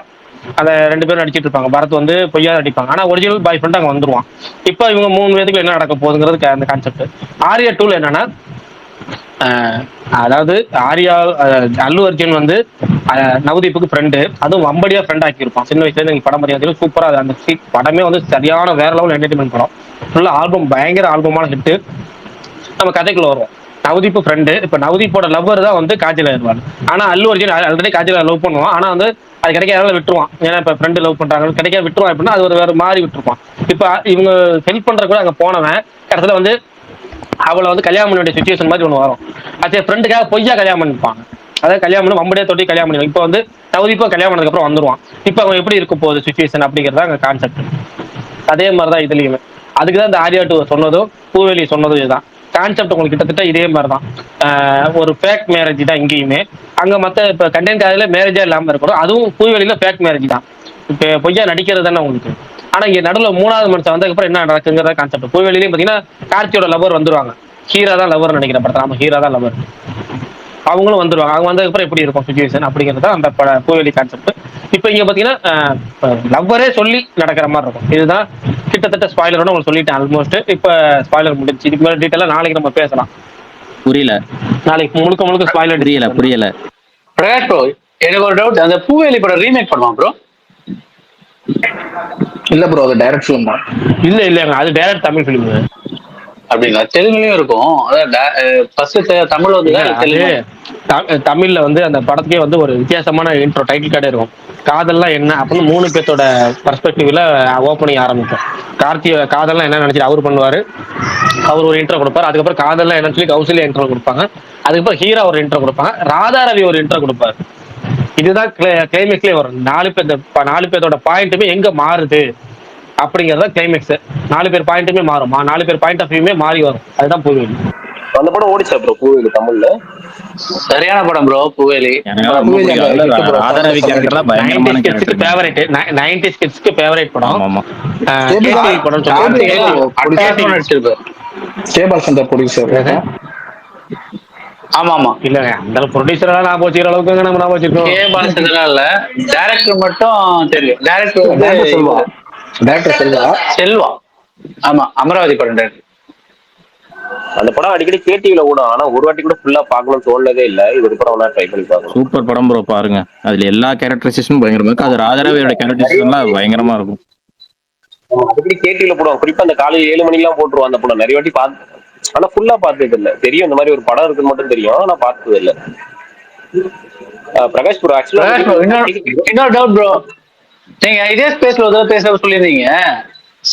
Speaker 1: அந்த 2 பேரும் நடிச்சிட்டு இருப்பாங்க. பரத் வந்து பொய்யா நடிப்பாங்க, ஆனா ஒரிஜினல் பாய் ஃப்ரெண்ட் அங்க வந்துருவான். இப்போ இவங்க 3 பேருக்கு என்ன நடக்க போகுதுங்கிறது அந்த கான்செப்ட். ஆர்யா 2 என்னன்னா, அதாவது ஆர்யா அல்லு அர்ஜுன் வந்து நவதீப்புக்கு ஃப்ரெண்டு, அதுவும் வம்படியா ஃப்ரெண்ட் ஆக்கியிருப்பான். சின்ன வயசுல நீங்க படம் பார்த்தீங்கன்னா சூப்பரா அந்த படமே வந்து சரியான வேற லெவல் என்டர்டைன்மெண்ட் படம். ஃபுல்லா ஆல்பம், பயங்கர ஆல்பமான ஹிட்டு. நம்ம கதைக்குள்ள வருவோம். நவதீப் ஃப்ரெண்டு. இப்போ நவதீப்போட லவ்வர் தான் வந்து காஜல் ஆயிடுவாங்க. ஆனா அல்லு அர்ஜுன் ஆல்ரெடி காஜலை லவ் பண்ணுவான். ஆனா வந்து அது கிடைக்காத விட்டுருவான். ஏன்னா இப்போ ஃப்ரெண்டு லவ் பண்றாங்க கிடைக்காத விட்டுருவான் அப்படின்னா அது ஒரு வேற மாதிரி விட்டுருப்பான். இப்போ இவங்க ஹெல்ப் பண்ற கூட அங்கே போனவன் கடைசியில் வந்து அவளை வந்து கல்யாணம் பண்ண வேண்டிய சுச்சுவேஷன் மாதிரி ஒன்று வரும். அது ஃப்ரெண்டுக்காக பொய்யா கல்யாணம் பண்ணிப்பாங்க. அதாவது கல்யாணம் பண்ணி வம்படியா தொட்டி கல்யாணம் பண்ணி இப்போ வந்து நவதீப்பா கல்யாணம் பண்ணதுக்கப்புறம் வந்துருவான். இப்போ அவங்க எப்படி இருக்க போகுது சுச்சுவேஷன் அப்படிங்கிறதா அங்கே கான்செப்ட். அதே மாதிரி தான் இதுலையுமே. அதுக்கு தான் இந்த ஆர்யா 2 சொன்னதும் பூவேலி சொன்னதும் இதுதான் கான்செப்ட். உங்களுக்கு கிட்டத்தட்ட இதே மாதிரி தான். ஒரு ஃபேக் மேரேஜ் தான் இங்கேயுமே. அங்கே மற்ற இப்போ கண்டென்ட் காதில் மேரேஜாக இல்லாமல் இருக்கணும். அதுவும் பூவேலியில் ஃபேக் மேரேஜ் தான். இப்போ பொய்யா நடிக்கிறது தானே உங்களுக்கு. ஆனால் இங்கே நடுவில் 3வது மனுஷன் வந்ததுக்கப்புறம் என்ன நடக்குங்கிறத கான்செப்ட். பூவேலிலையும் பார்த்தீங்கன்னா கார்த்தியோட லவர் வந்துருவாங்க. ஹீரா தான் லவர் நினைக்கிற படத்தில். ஆமாம், ஹீரா தான் லவர். அவங்களும் வந்துருவாங்க. அவங்க வந்ததுக்கப்புறம் எப்படி இருக்கும் சுச்சுவேஷன் அப்படிங்கிறது தான் அந்த பூவேலி கான்செப்ட். இப்போ இங்கே பார்த்தீங்கன்னா லவ்வரே சொல்லி நடக்கிற மாதிரி இருக்கும். இதுதான் கிட்டத்தட்ட ஸ்பாய்லரோட உங்களுக்கு சொல்லிட்டேன் ஆல்மோஸ்ட். இப்போ ஸ்பாய்லர் முடிஞ்சு. இதுக்கு மேலே டீட்டெயிலாக நாளைக்கு நம்ம பேசலாம்.
Speaker 3: புரியல,
Speaker 1: நாளைக்கு முழுக்க ஸ்பாய்லர்.
Speaker 3: புரியல.
Speaker 9: பிரகாஷ் ப்ரோ, எனக்கு ஒரு டவுட். அந்த பூவேலி படம் ரீமேக் பண்ணுவான் ப்ரோ?
Speaker 12: இல்ல ப்ரோ, அது டைரக்ட் ஃபிலிம் தான்.
Speaker 1: இல்லைங்க, அது டைரக்ட் தமிழ் ஃபிலிம்.
Speaker 9: அப்படிங்களா? தெலுங்குலயும் இருக்கும். தமிழ் வந்து
Speaker 1: தமிழ்ல வந்து அந்த படத்துக்கே வந்து ஒரு வித்தியாசமான இன்ட்ரோ டைட்டில் கார்டே இருக்கும். காதல்லாம் என்ன அப்படின்னு 3 பேர்த்தோட பர்ஸ்பெக்டிவ்ல ஓப்பனிங் ஆரம்பிக்கும். கார்த்திய காதல்லாம் என்ன நினைச்சிட்டு அவர் பண்ணுவாரு. அவர் ஒரு இன்ட்ரோ கொடுப்பாரு. அதுக்கப்புறம் காதல்லாம் என்னன்னு சொல்லி கௌசல்யா இன்ட்ரோ கொடுப்பாங்க. அதுக்கப்புறம் ஹீரா ஒரு இன்ட்ரோ கொடுப்பாங்க. ராதா ரவி ஒரு இன்ட்ரோ கொடுப்பாரு. இதுதான் கிளைமேக்ஸ்லேயே வரும். 4 பேர்த்தோட பாயிண்ட்டுமே எங்க மாறுது அப்படிங்கறத கிளைமேக்ஸ். 4 பேர் பாயிண்ட்டுமே மாறும், 4 பேர் பாயிண்ட் ஆஃப் வியூமே மாறி வரும். அதுதான் பூவேலி.
Speaker 11: அந்த படம் ஓடிச்சா ப்ரோ பூவேலி தமிழ்ல?
Speaker 9: சரியான படம் ப்ரோ பூவேலி.
Speaker 3: ராதாரவி கேரக்டர் தான் பயங்கரமான கேரக்டர்.
Speaker 1: ஃபேவரட் 90s கிட்ஸ்க்கு ஃபேவரட் படம்.
Speaker 3: ஆமா
Speaker 1: கேடிவி படம் சொல்லுவாங்க.
Speaker 12: சேபாசந்தர் ப்ரொடியூசர்.
Speaker 9: ஆமா ஆமா
Speaker 1: இல்லங்க அந்த ப்ரொடியூசரா நான் வச்சுக்கிற அளவுக்கு நம்ம நான் வச்சிருக்கோம்.
Speaker 9: கே பாலச்சந்திரா இல்ல, டைரக்டர் மட்டும் தெரியும். டைரக்டர் வந்து
Speaker 12: செல்வா. டைரக்டர்
Speaker 9: செல்வா. ஆமா அமராவதி படம் டைரக்டர்.
Speaker 11: அந்த படம் அடிக்கடி கேடிவில ஓடும், ஆனா ஒரு வாட்டி கூட ஃபுல்லா பார்க்கணும்னு தோணதே இல்ல. இதுக்கு அப்புறம் ட்ரை பண்ணி பார்க்கணும்.
Speaker 3: சூப்பர் படம் ப்ரோ, பாருங்க. அதுல எல்லா கேரக்டரைசேஷனும் பயங்கரமா இருக்கு. அது ராதாரவியோட கேரக்டரைசேஷன்லாம் பயங்கரமா இருக்கும்.
Speaker 11: அடிக்கடி கேடிவில போடுவாங்க, குறிப்பா அந்த காலையில 7 மணிலாம் போட்டுருவோம் அந்த படம். நிறைய வாட்டி பார்த்து, ஆனா ஃபுல்லா பார்த்தது இல்ல. தெரியும் இந்த மாதிரி ஒரு படம் இருக்குன்னு மட்டும் தெரியும், ஆனா பார்த்தது இல்ல. பிரகாஷ் ப்ரோ, ஆக்சுவலா
Speaker 9: இன்னொரு டவுட் ப்ரோ, நீங்க இதே ஸ்பேஸ்ல ஒரு தடவை பேச சொல்லியிருந்தீங்க,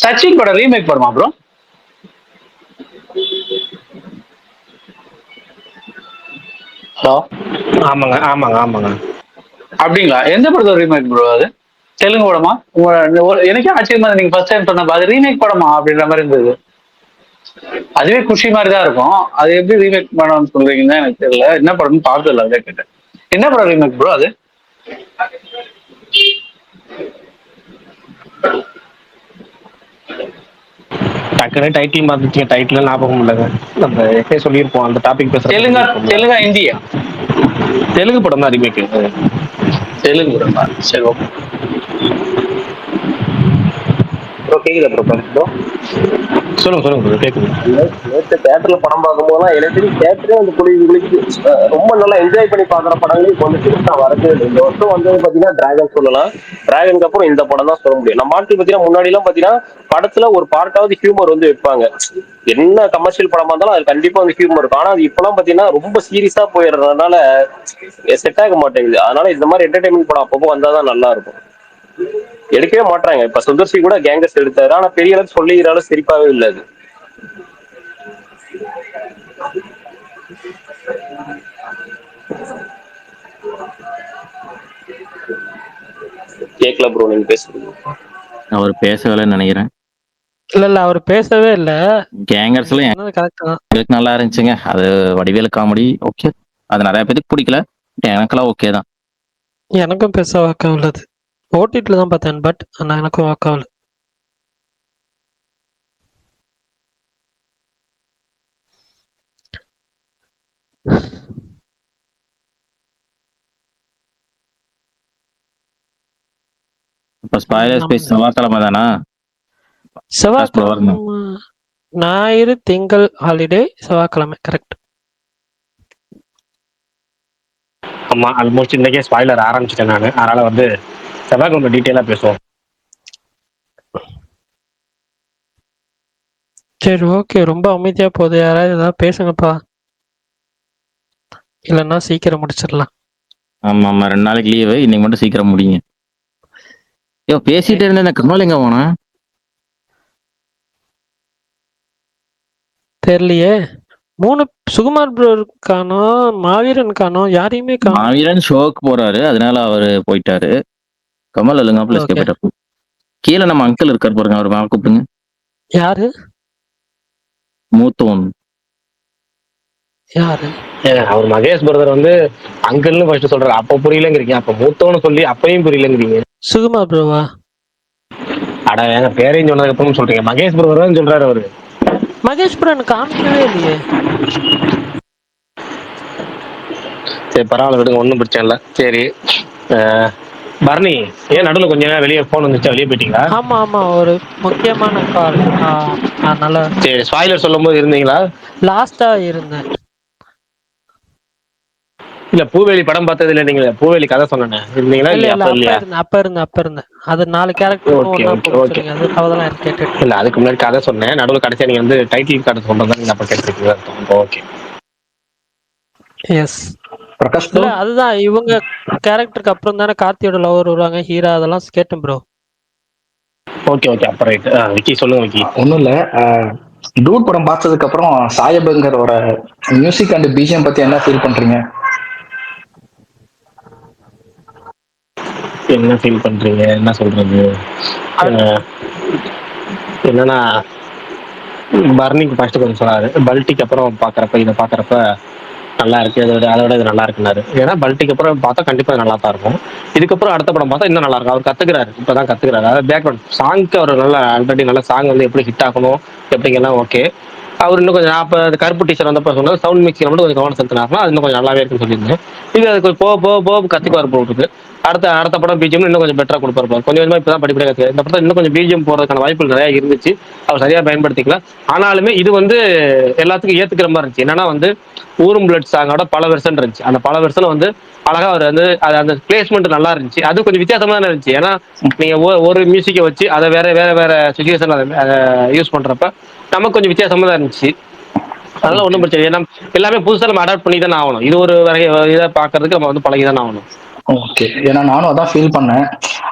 Speaker 9: சச்சின் படம் ரீமேக் பண்ணுமா ப்ரோ? ஹலோ.
Speaker 1: ஆமாங்க.
Speaker 9: அப்படிங்களா? எந்த படத்தோட ரீமேக் ப்ரோ அது? தெலுங்கு படமா? எனக்கே ஆச்சரியமா, நீங்க ஃபர்ஸ்ட் டைம் சொன்னப்ப அது ரீமேக் படமா அப்படின்ற மாதிரி இருந்தது. அதுவே குஷி மாதிரி தான் இருக்கும். அது எப்படி ரீமேக் பண்ணணும்னு சொல்றீங்கன்னா எனக்கு தெரியல. என்ன படம்னு பார்த்தது இல்லை, அதே கேட்டேன். என்ன படம் ரீமேக் ப்ரோ அது?
Speaker 1: டக்குனு டைட்டில் மாத்திட்டீங்க. டைட்டில் ஞாபகம் இல்லைங்க. நம்ம எப்பயே சொல்லியிருப்போம் அந்த டாபிக் பேசுறோம்.
Speaker 9: தெலுங்கா இந்தியா?
Speaker 1: தெலுங்கு படம் தான் ரீமேக்.
Speaker 9: தெலுங்கு படம் தான். சரி ஓகே
Speaker 11: ப்ரோ. கேக்குதா ப்ரோ? ப்ரோ
Speaker 1: சொல்லுங்க ப்ரோ, கேக்குது.
Speaker 11: நேற்று தியேட்டர்ல படம் பார்க்கும்போதுலாம் எனக்கு தெரியும் தியேட்டரே வந்து குளிக்கு ரொம்ப நல்லா என்ஜாய் பண்ணி பாக்குற படங்களே இப்போ வந்து பெருசா வரதே இல்லை. இந்த வருஷம் வந்தது பாத்தீங்கன்னா டிராகன் சொல்லலாம். டிராகனுக்கு அப்புறம் இந்த படம் தான் சொல்ல முடியும். நம்ம ஆட்கள் பாத்தீங்கன்னா முன்னாடி எல்லாம் பாத்தீங்கன்னா படத்துல ஒரு பார்ட்டாவது ஹியூமர் வந்து வைப்பாங்க. என்ன கமர்ஷியல் படமா இருந்தாலும் அது கண்டிப்பா வந்து ஹியூமர் இருக்கும். ஆனா அது இப்பெல்லாம் பாத்தீங்கன்னா ரொம்ப சீரியஸா போயிடுறதுனால செட் ஆக மாட்டேங்குது. அதனால இந்த மாதிரி என்டர்டைன்மெண்ட் படம் அப்பப்போ வந்தாதான் நல்லா இருக்கும். எடுக்கவே மாட்டாங்க. இப்ப சுந்தர்சி கூட கேங்கஸ் எடுத்தாரு, ஆனா பெரிய அளவுக்கு சொல்லிக்கிறாலும் சிரிப்பாவே இல்லை அது. கேக்கல ப்ரோ, நீங்க பேசுறீங்க.
Speaker 3: அவர் பேசவில்லைன்னு நினைக்கிறேன்.
Speaker 2: இல்ல அவர் பேசவே இல்ல.
Speaker 3: கேங்கர்ஸ்ல
Speaker 2: கரெக்ட் தான்.
Speaker 3: நல்லா இருந்துச்சுங்க. அது வடிவேலு காமெடி ஓகே. அது நிறைய பேருக்கு பிடிக்கல, எனக்கெல்லாம் ஓகே தான்.
Speaker 2: எனக்கும் பெருசா வாக்கம் உள்ளது. ஓடிடில தான் பார்த்தேன், பட் ஆனா எனக்கும் வாக்கம் இல்லை.
Speaker 3: இப்ப ஸ்பாயிலர் ஸ்பேஸ் செவ்வாய்க்கிழமை தானா?
Speaker 2: செவ்வாய்க்கிழமை, ஞாயிறு, திங்கள் ஹாலிடே, செவ்வாய்க்கிழமை கரெக்ட்.
Speaker 1: ஆமா, ஆல்மோஸ்ட் இன்னைக்கே ஸ்பாயிலர் ஆரம்பிச்சிட்டேன் நான். அதனால வந்து செவ்வாய்க்கிழமை டீட்டெயிலா பேசுவோம்.
Speaker 2: சரி ஓகே, ரொம்ப அமைதியா போகுது. யாராவது ஏதாவது பேசுங்கப்பா, இல்லைன்னா சீக்கிரம் முடிச்சிடலாம்.
Speaker 3: ஆமா 2 நாளைக்கு லீவு, இன்னைக்கு மட்டும் சீக்கிரம் முடியுங்க. பேசிட்டே இருந்தேன், கமல் எங்க போனா
Speaker 2: தெரியலையே. 3 சுகுமார் ப்ரோ காணோம், மாவீரன் காணோம், யாரையுமே காணோம்.
Speaker 3: மாவீரன் ஷோக்கு போறாரு, அதனால அவரு போயிட்டாரு. கமல் அழுங்காப்புல எஸ்கேப் ஆயிட்டாரு. கீழே நம்ம அங்கிள் இருக்காரு பாருங்க, அவர் மேல கூப்பிடுங்க.
Speaker 2: யாரு?
Speaker 3: மூத்தவன்
Speaker 2: யாரு?
Speaker 1: அவர் மகேஷ் பிரதர் வந்து அங்கிள்னு ஃபர்ஸ்ட் சொல்றாரு, அப்ப புரியலங்கிறீங்க. அப்ப மூத்தவனு சொல்லி அப்பயும் புரியலங்கிறீங்க.
Speaker 2: சுகுமார் ப்ரோவா?
Speaker 1: அட ஏங்க, பேரையும் சொன்னதுக்கு அப்புறம் சொல்றீங்க. மகேஷ் பிரதர் தான் சொல்றாரு அவரு.
Speaker 2: மகேஷ் ப்ரோ எனக்கு காமிக்கவே இல்லையே.
Speaker 1: சரி பரவாயில்ல விடுங்க, ஒன்றும் பிரச்சனை இல்லை. சரி பரணி, ஏன் நடுவில் கொஞ்ச நேரம் வெளியே போன் வந்துச்சா, வெளியே போயிட்டீங்களா?
Speaker 2: ஆமா ஒரு முக்கியமான கால். அதனால
Speaker 1: சரி, ஸ்பாயிலர் சொல்லும் போது இருந்தீங்களா?
Speaker 2: லாஸ்டா இருந்தேன்.
Speaker 1: இல்ல பூவேலி படம் பார்த்தது இல்ல, நீங்க பூவேலி கதை சொன்னேன் இருந்தீங்களா?
Speaker 2: இல்ல அப்ப இருந்தேன். அது 4 கேரக்டர் அதெல்லாம் கேட்டு.
Speaker 1: இல்ல அதுக்கு முன்னாடி கதை சொன்னேன், நடுவில் கடைசியா நீங்க வந்து டைட்டில் கார்டு சொல்றதா நீங்க அப்ப கேட்டிருக்கீங்க. Okay
Speaker 2: yes Prakash bro. அதுதான் இவங்க கேரக்டருக்கு அப்புறம் தானே கார்த்தியோட லவர் வருவாங்க, ஹீரா, அதெல்லாம் கேட்டேன் ப்ரோ.
Speaker 1: ஓகே அப்ப ரைட். விக்கி சொல்லுங்க. விக்கி
Speaker 12: ஒன்றும் இல்லை, டூட் படம் பார்த்ததுக்கு அப்புறம் சாயபங்கரோட மியூசிக் அண்ட் பிஜிஎம் பத்தி என்ன ஃபீல் பண்றீங்க?
Speaker 1: என்ன ஃபீல் பண்றீங்க, என்ன சொல்றது? என்னன்னா பர்னிக்கு ஃபர்ஸ்ட் கொஞ்சம் சொன்னாரு, பல்ட்டிக்கு அப்புறம் பாக்குறப்ப இதை பாக்குறப்ப நல்லா இருக்கு, அதோட இது நல்லா இருக்குனாரு. ஏன்னா பல்ட்டிக்கு அப்புறம் பார்த்தா கண்டிப்பா நல்லா தான் இருக்கும். இதுக்கப்புறம் அடுத்த படம் பார்த்தா இன்னும் நல்லா இருக்கும். அவர் கத்துக்கிறாரு, இப்பதான் கத்துக்கிறாரு. அதாவது பேக்ரவுண்ட் சாங்க்கு அவர் நல்லா ஆல்ரெடி நல்ல சாங் வந்து எப்படி ஹிட் ஆகணும் எப்படிங்கெல்லாம் ஓகே. அவர் இன்னும் கொஞ்சம் அப்ப கருப்பு டீச்சர் வந்தப்ப சொன்னாலும் சவுண்ட் மிக்சிங் மட்டும் கொஞ்சம் கவனம் செலுத்தினாருன்னா அது இன்னும் கொஞ்சம் நல்லாவே இருக்குன்னு சொல்லியிருந்தேன். இது அதுக்கு போக போக போக கத்துக்குவார் போட்டுருக்கு. அடுத்த படம் பிஜிஎம் இன்னும் கொஞ்சம் பெட்டரா கொடுப்பாரு. கொஞ்சம் கொஞ்சமா இப்பதான் படிப்படியாக கத்துக்க. இந்த படத்தை இன்னும் கொஞ்சம் பிஜிஎம் போறதுக்கான வாய்ப்புகள் நிறைய இருந்துச்சு. அவர் சரியா பயன்படுத்திக்கலாம். ஆனாலுமே இது வந்து எல்லாத்துக்கும் ஏத்துக்கிற மாதிரி இருந்துச்சு. என்னன்னா வந்து ஊரும் பிளட் சாங்கோட பல வெர்ஷன் இருந்துச்சு. அந்த பல வெர்ஷன் வந்து அழகா அவர் வந்து அந்த பிளேஸ்மெண்ட் நல்லா இருந்துச்சு. அது கொஞ்சம் வித்தியாசமா தான் இருந்துச்சு. ஏன்னா நீங்க ஒரு மியூசிக்கை வச்சு அதை வேற வேற வேற சுச்சுவேஷன் அதை யூஸ் பண்றப்ப நமக்கு கொஞ்சம் வித்தியாசமா தான் இருந்துச்சு. அதனால ஒன்றும் பிரச்சனை. ஏன்னா எல்லாமே புதுசாக நம்ம அடாப்ட் பண்ணி தானே ஆகணும். இது ஒரு வகை இதை பார்க்கறதுக்கு நம்ம வந்து பழகி தானே ஆகணும்.
Speaker 12: ஓகே, ஏன்னா நானும் அதான் ஃபீல் பண்ணேன்.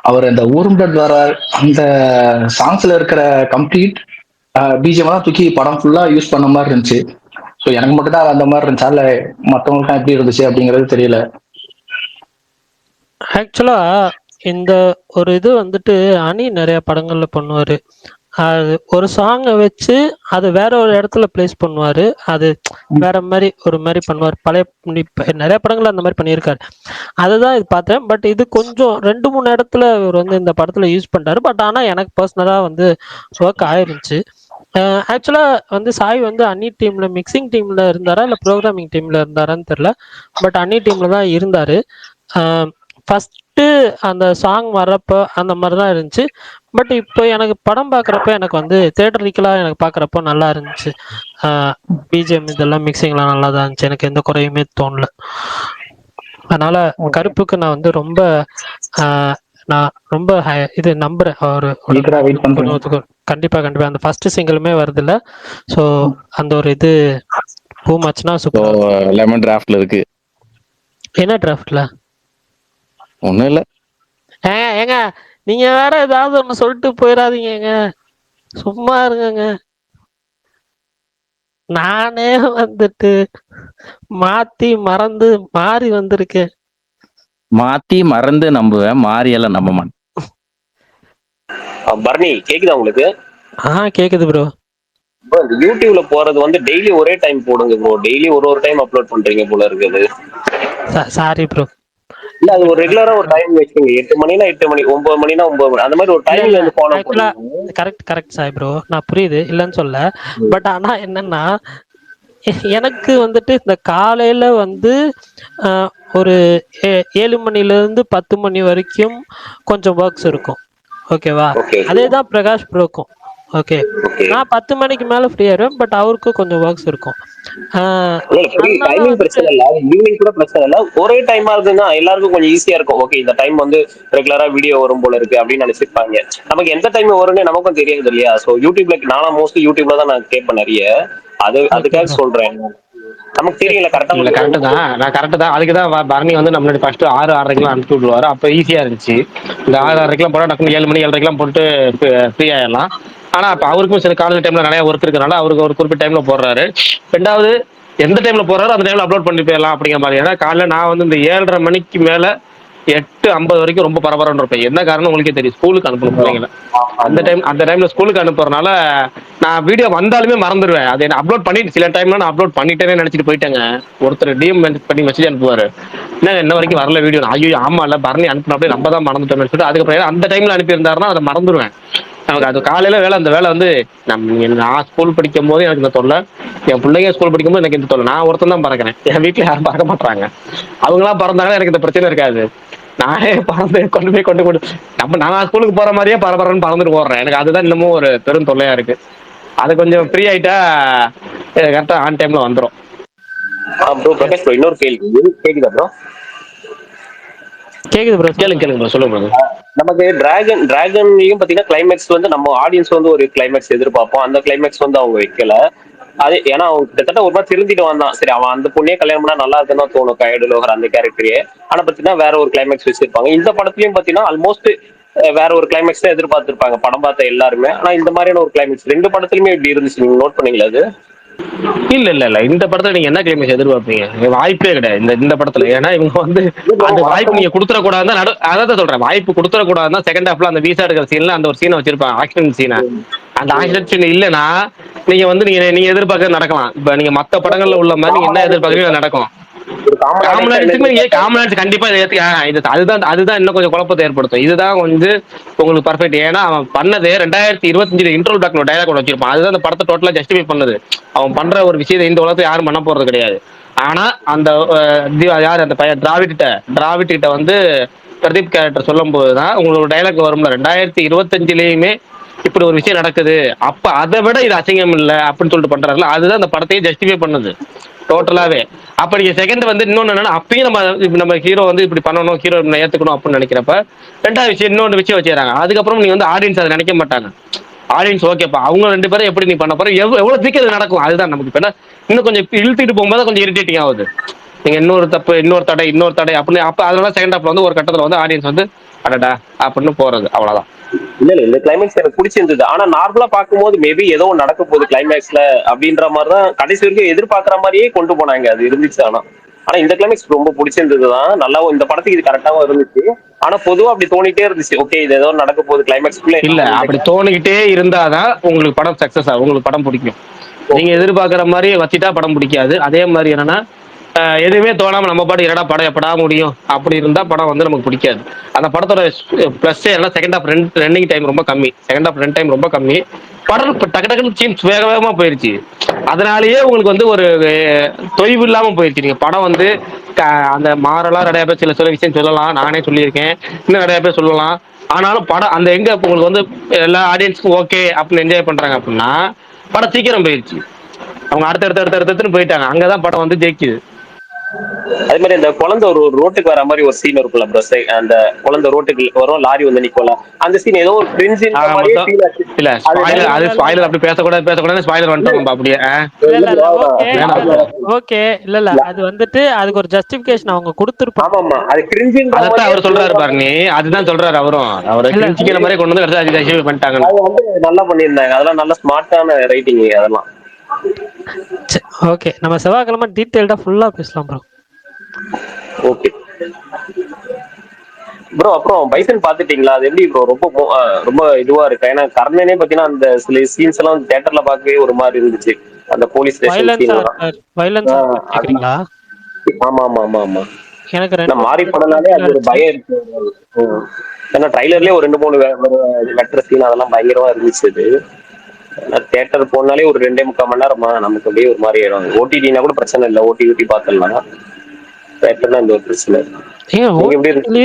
Speaker 12: அவர் இந்த ஊரும்பட் வர அந்த சாங்ஸ்ல இருக்கிற கம்ப்ளீட் பிஜிஎம் தான் தூக்கி படம் ஃபுல்லா யூஸ் பண்ண மாதிரி இருந்துச்சு. ஸோ எனக்கு மட்டும் தான் அந்த மாதிரி இருந்துச்சா, இல்லை மற்றவங்களுக்கும் எப்படி இருந்துச்சு அப்படிங்கிறது தெரியல.
Speaker 2: ஆக்சுவலா இந்த ஒரு இது வந்துட்டு அணி நிறைய படங்கள்ல பண்ணுவாரு. அது ஒரு சாங்கை வச்சு அது வேற ஒரு இடத்துல பிளேஸ் பண்ணுவாரு. அது வேற மாதிரி ஒரு மாதிரி பண்ணுவார். நிறைய படங்கள் அந்த மாதிரி பண்ணியிருக்காரு. அதுதான் இது பார்த்தேன். பட் இது கொஞ்சம் 2-3 இடத்துல இவர் வந்து இந்த படத்துல யூஸ் பண்றாரு. பட் ஆனா எனக்கு பர்சனலா வந்து ஒர்க் ஆயிருந்துச்சு. ஆக்சுவலா வந்து சாய் வந்து அன்னி டீம்ல மிக்சிங் டீம்ல இருந்தாரா இல்ல ப்ரோக்ராமிங் டீம்ல இருந்தாரான்னு தெரியல. பட் அன்னி டீம்ல தான் இருந்தாரு. ஃபர்ஸ்ட் அந்த சாங் வர்றப்ப அந்த மாதிரி தான் இருந்துச்சு. பட் இப்போ எனக்கு படம் பார்க்குறப்ப எனக்கு வந்து தேட்டரிக்கலாக எனக்கு பார்க்குறப்போ நல்லா இருந்துச்சு. பிஜிஎம் இதெல்லாம் மிக்சிங்லாம் நல்லா தான் இருந்துச்சு. எனக்கு எந்த குறையுமே தோணல. அதனால கருப்புக்கு நான் வந்து ரொம்ப நான் ரொம்ப இது நம்புறேன். ஒரு கண்டிப்பா கண்டிப்பா அந்த ஃபர்ஸ்ட் சிங்கிளுமே வருது இல்ல. ஸோ அந்த ஒரு இது பூமாச்சுன்னா சூப்பர்.
Speaker 3: லெமன் டிராஃப்ட்ல இருக்கு.
Speaker 2: என்ன டிராஃப்ட்ல?
Speaker 3: ஒன்றும் இல்லை.
Speaker 2: ஏங்க நீங்க வேற ஏதாவது ஒண்ணு சொல்லிட்டு போயிடாதீங்க. சும்மா இருங்க. நானே வந்துட்டு மாத்தி மறந்து மாறி வந்திருக்கேன்.
Speaker 3: மாத்தி மறந்து நம்புவேன், மாறியெல்லாம் நம்ப மாட்டேன்.
Speaker 11: பர்னி கேக்குதா உங்களுக்கு?
Speaker 2: கேக்குது ப்ரோ.
Speaker 11: இந்த யூடியூப்ல போறது வந்து டெய்லி ஒரே டைம் போடுங்க ப்ரோ. டெய்லி ஒரு டைம் அப்லோட் பண்றீங்க போல இருக்குது.
Speaker 2: Sorry bro.
Speaker 11: இல்ல அது ஒரு ரெகுலரா ஒரு டைம் வச்சுக்கோங்க. 8 மணினா 8 மணி, 9 மணினா 9 மணி, அந்த மாதிரி ஒரு டைம்ல வந்து ஃபாலோ பண்ணுங்க.
Speaker 2: கரெக்ட் சாய் ப்ரோ, நான் புரியுது இல்லைன்னு சொல்ல. பட் ஆனா என்னன்னா எனக்கு வந்துட்டு இந்த காலையில வந்து ஒரு 7 மணில இருந்து 10 மணி வரைக்கும் கொஞ்சம் ஒர்க்ஸ் இருக்கும். ஓகேவா? அதேதான் பிரகாஷ் ப்ரோக்கும். ஓகே, நான் 10 மணிக்கு மேல ஃப்ரீ ஆயிடுவேன். பட் அவருக்கும் கொஞ்சம் ஒர்க்ஸ் இருக்கும்.
Speaker 11: டைமிங் பிரச்சனை இல்ல, ஈவினிங் கூட பிரச்சனை இல்ல. ஒரே டைமா இருந்ததுன்னா எல்லாருக்கும் கொஞ்சம் ஈஸியா இருக்கும். ஓகே, இந்த டைம் வந்து ரெகுலரா வீடியோ வரும் போல இருக்கு அப்படின்னு நினைச்சிருப்பாங்க. நமக்கு எந்த டைம் வரும்னு நமக்கும் தெரியாது இல்லையா? சோ யூடியூப்ல நானும் மோஸ்ட்லி யூடியூப்ல தான் நான் கேட்பேன் நிறைய. அதுக்காக சொல்றேன். நமக்கு தெரியல.
Speaker 1: கரெக்ட் தான். அதுக்குதான் பரணி வந்து நம்மளுடைய ஃபர்ஸ்ட் 6-6:30 அனுப்பிச்சு விடுவாரு. அப்ப ஈஸியா இருந்துச்சு. இந்த 6-6:30 போட டக்குனு 7 மணி 7:30 போட்டு ஃப்ரீ ஆயிடலாம். ஆனா அப்ப அவருக்கும் சில காலேஜ் டைம்ல நிறைய ஒர்க் இருக்கனால அவருக்கு ஒரு குறிப்பிட்ட டைம்ல போடுறாரு. ரெண்டாவது எந்த டைம்ல போறாரோ அந்த டைம்ல அப்லோட் பண்ணி போயிடலாம் அப்படிங்கிற மாதிரி. ஏன்னா காலைல நான் வந்து இந்த 7:30 மணிக்கு மேல 8:50 வரைக்கும் ரொம்ப பரபரன்னு இருப்பேன். என்ன காரணம் உங்களுக்கே தெரியும், ஸ்கூலுக்கு அனுப்பணும் பிள்ளைங்களை. அந்த டைம்ல ஸ்கூலுக்கு அனுப்புறதுனால நான் வீடியோ வந்தாலுமே மறந்துடுவேன். அதை அப்லோட் பண்ணிட்டு சில டைம்ல நான் அப்லோட் பண்ணிட்டேன்னு நினைச்சிட்டு போயிட்டேங்க. ஒருத்தர் டிஎம் பண்ணி மெசேஜ் அனுப்புவாரு, என்ன வரைக்கும் வரல வீடியோ. ஐயோ ஆமா இல்ல பரணி அனுப்பின அப்படியே நம்ம தான் மறந்துட்டோம்னு சொல்லிட்டு அதுக்கப்புறம் அந்த டைம்ல அனுப்பியிருந்தாருன்னா அதை மறந்துடுவேன். நமக்கு அது காலையில வேலை. அந்த வேலை வந்து நான் ஸ்கூல் படிக்கும் போது எனக்கு இந்த தொல்லை, என் பிள்ளைங்க ஸ்கூல் படிக்கும் போது எனக்கு இந்த தொல்லை. நான் ஒருத்தன் தான் பறக்கிறேன், என் வீட்டுல யாரும் பறக்க மாட்டாங்க. அவங்களாம் பறந்தாங்கன்னா எனக்கு இந்த பிரச்சனை இருக்காது. நானே பறந்து கொண்டு நான் ஸ்கூலுக்கு போற மாதிரியே பரபரன்னு பறந்துட்டு போடுறேன். எனக்கு அதுதான் இன்னமும் ஒரு பெரும் தொல்லையா இருக்கு. அது கொஞ்சம் ஃப்ரீ ஆயிட்டா கரெக்டா ஆன் டைம்ல வந்துடும்.
Speaker 11: இன்னொரு கேள்வி கேக்குதா ப்ரோ?
Speaker 2: கேக்குது ப்ரோ,
Speaker 1: கேளுங்க ப்ரோ, சொல்லுங்க ப்ரோ.
Speaker 11: நமக்கு டிராகன்லயும் பாத்தீங்கன்னா கிளைமேக்ஸ் வந்து நம்ம ஆடியன்ஸ் வந்து ஒரு கிளைமேக்ஸ் எதிர்பார்ப்போம். அந்த கிளைமேக்ஸ் வந்து அவங்க வைக்கல. அது ஏன்னா அவங்க கிட்டத்தட்ட ஒரு மாதிரி திருந்திட்டு வந்தான். சரி, அவன் அந்த பொண்ணையே கல்யாணம் பண்ணா நல்லா இருக்குன்னு தோணும், கைடு லோகர் அந்த கேரக்டரே. ஆனா பாத்தீங்கன்னா வேற ஒரு கிளைமேக்ஸ் வச்சிருப்பாங்க. இந்த படத்துலயும் பாத்தீங்கன்னா ஆல்மோஸ்ட் வேற ஒரு கிளைமேக்ஸ் தான் எதிர்பார்த்திருப்பாங்க படம் பார்த்த எல்லாருமே. ஆனா இந்த மாதிரியான ஒரு கிளைமேக்ஸ் 2 படத்துலயுமே இப்படி இருந்துச்சு. நீங்க நோட் பண்ணீங்களா அது?
Speaker 1: இல்ல இந்த படத்துல நீங்க என்ன கிளைமேக்ஸ் எதிர்பார்ப்பீங்க? வாய்ப்பே கிடையாது இந்த படத்துல. ஏன்னா இவங்க வந்து அந்த வாய்ப்பு நீங்க கொடுத்துடக்கூடாதுன்னு, அதான் சொல்றேன், வாய்ப்பு கொடுத்துடக்கூடாதுன்னா செகண்ட் ஹாஃப்ல அந்த வீசா எடுக்கிற சீன்ல அந்த ஒரு சீனை வச்சிருப்பாங்க, ஆக்ஷன் சீனை. அந்த ஆக்சிடென்ட் சீன் இல்லைன்னா நீங்க வந்து நீங்க எதிர்பார்க்கறது நடக்கலாம். இப்ப நீங்க மத்த படங்கள்ல உள்ள மாதிரி நீங்க என்ன எதிர்பார்க்கறீங்க நடக்கும். காமனாடிஸ்க்கு நீங்க காமனாடிஸ் கண்டிப்பா இது அதுதான் இன்னும் கொஞ்சம் குழப்பத்தை ஏற்படுத்தும். இதுதான் வந்து உங்களுக்கு பர்ஃபெக்ட். ஏன்னா அவன் பண்ணது 2025 இன்ட்ரோல் பேக் டைலாக் ஒன்று வச்சிருப்பான். அதுதான் அந்த படத்தை டோட்டலா ஜஸ்டிஃபை பண்ணுது. அவன் பண்ற ஒரு விஷயத்தை இந்த உலகத்தை யாரும் பண்ண போறது கிடையாது. ஆனா அந்த யார் அந்த பையன் டிராவிட் கிட்ட வந்து பிரதீப் கேரக்டர் சொல்லும் போதுதான் உங்களோட டைலாக் வரும்ல 2025லயுமே இப்படி ஒரு விஷயம் நடக்குது, அப்ப அதை விட இது அசிங்கம் இல்லை அப்படின்னு சொல்லிட்டு பண்றாருல, அதுதான் அந்த படத்தையே ஜஸ்டிஃபை பண்ணுது டோட்டலாவே. அப்ப நீங்க செகண்ட் வந்து இன்னொன்னு என்னன்னா, அப்பயும் நம்ம ஹீரோ வந்து இப்படி பண்ணணும், ஹீரோ ஏத்துக்கணும் அப்படின்னு நினைக்கிறப்ப ரெண்டாவது விஷயம் இன்னொன்று விஷயம் வச்சுக்கிறாங்க. அதுக்கப்புறம் நீங்க வந்து ஆடியன்ஸ் அதை நினைக்க மாட்டாங்க. ஆடியன்ஸ் ஓகேப்பா அவங்க 2 பேரும் எப்படி நீ பண்ண போற, எவ்வளவு சீக்கிரம் நடக்கும், அதுதான் நமக்கு இப்ப இன்னும் கொஞ்சம் இழுத்துட்டு போகும்போது கொஞ்சம் இரிட்டேட்டிங் ஆகுது. நீங்க இன்னொரு தப்பு இன்னொரு தடை அப்படின்னு அப்ப அதனால செகண்ட் ஹாப்ல வந்து ஒரு கட்டத்துல வந்து ஆடியன்ஸ் வந்து அடடா அப்படின்னு போறது, அவ்வளவுதான்.
Speaker 11: இல்ல இந்த கிளைமேக்ஸ் எனக்கு பிடிச்சிருந்தது. ஆனா நார்மலா பார்க்கும்போது மேபி ஏதோ நடக்க போகுது கிளைமேக்ஸ்ல அப்படின்ற மாதிரிதான் கடைசி வரைக்கும் எதிர்பார்க்கற மாதிரியே கொண்டு போனாங்க. அது இருந்துச்சு. ஆனா இந்த கிளைமேக்ஸ் ரொம்ப பிடிச்சிருந்ததுதான். நல்லா இந்த படத்துக்கு இது கரெக்டாவும் இருந்துச்சு. ஆனா பொதுவா அப்படி தோணிட்டே இருந்துச்சு, ஓகே இது ஏதோ நடக்க போகுது கிளைமேக்ஸ்க்குள்ள.
Speaker 1: இல்ல அப்படி தோணிக்கிட்டே இருந்தாதான் உங்களுக்கு படம் சக்சஸ் ஆகும், உங்களுக்கு படம் பிடிக்கும். நீங்க எதிர்பார்க்கிற மாதிரி வச்சுட்டா படம் பிடிக்காது. அதே மாதிரி என்னன்னா எதுவுமே தோணாம நம்ம பாட்டு இரடா படம் எப்படா முடியும் அப்படி இருந்தா படம் வந்து நமக்கு பிடிக்காது. அந்த படத்தோட பிளஸ் எல்லாம் செகண்ட் ஹாஃப் ரன்னிங் டைம் ரொம்ப கம்மி, செகண்ட் ஹாஃப் ரன் டைம் ரொம்ப கம்மி. படம் டக்கு டக்குன்னு சீன்ஸ் வேக வேகமா போயிருச்சு. அதனாலேயே உங்களுக்கு வந்து ஒரு தொய்வு இல்லாம போயிருச்சு. நீங்க படம் வந்து அந்த மாறலாம் நிறைய பேர் சில விஷயம் சொல்லலாம், நானே சொல்லியிருக்கேன், இன்னும் நிறைய பேர் சொல்லலாம். ஆனாலும் படம் அந்த எங்க உங்களுக்கு வந்து எல்லா ஆடியன்ஸுக்கும் ஓகே அப்படின்னு என்ஜாய் பண்றாங்க அப்படின்னா படம் சீக்கிரம் போயிருச்சு. அவங்க அடுத்தடுத்து போயிட்டாங்க. அங்கதான் படம் வந்து ஜெயிக்குது.
Speaker 11: அதே மாதிரி இந்த குழந்தை ஒரு ரோட்டுக்கு வர மாதிரி ஒரு சீன் இருக்குல்ல ப்ரோ, அந்த குழந்தை ரோட்டுக்கு வரும், லாரி வந்து நிக்கலாம், அந்த சீன் ஏதோ ஒரு பிரின்சின் மாதிரியே ஃபீல் ஆச்சு.
Speaker 1: இல்ல ஸ்பாயிலர், அது ஸ்பாயிலர் அப்படி பேசக்கூடாது ஸ்பாயிலர் வந்துட்டோம் அப்படியே.
Speaker 2: ஓகே இல்ல அது வந்துட்டு அதுக்கு ஒரு ஜஸ்டிஃபிகேஷன் அவங்க கொடுத்திருப்பாங்க.
Speaker 11: ஆமாமா அது கிரிஞ்சின்
Speaker 1: அதான் அவர் சொல்றாரு பாரு, நீ அதுதான் சொல்றாரு அவரும். அவரை கிரிஞ்சிக்கிற மாதிரி கொண்டு வந்து கடைசி ஜஸ்டிஃபை பண்ணிட்டாங்க.
Speaker 11: அது வந்து நல்லா பண்ணியிருந்தாங்க. அதெல்லாம் நல்ல ஸ்மார்ட்டான ரைட்டிங் அதெல்லாம்.
Speaker 2: ஓகே நம்ம செவ்வாய்க்கிழமை டீடைல்டா ஃபுல்லா பேசலாம் ப்ரோ.
Speaker 11: ஓகே ப்ரோ, அப்புறம் பைசன் பாத்துட்டீங்களா? அது எப்படி ப்ரோ? ரொம்ப இதுவா இருக்கு. ஏன்னா கர்ணனே பாத்தீங்கன்னா அந்த சில சீன்ஸ் எல்லாம் தியேட்டர்ல பார்க்கவே ஒரு மாதிரி இருந்துச்சு. அந்த போலீஸ் ஸ்டேஷன் சீன். ஆமா ஆமா ஆமா ஆமா எனக்கு மாறி படம்னாலே அது ஒரு பயம் இருக்கு. ஏன்னா ட்ரைலர்லயே ஒரு 2-3 வெட்டுற சீன் அதெல்லாம் பயங்கரமா இருந்துச்சு. அது தியேட்டர் போனாலே ஒரு 2.75 மணி நேரமா நமக்கு அப்படியே ஒரு மாதிரி ஆயிடும். ஓடிடினா கூட பிரச்சனை இல்லை, ஓட்டி பார்த்துடலாம். தியேட்டர்னா இந்த ஒரு பிரச்சனை.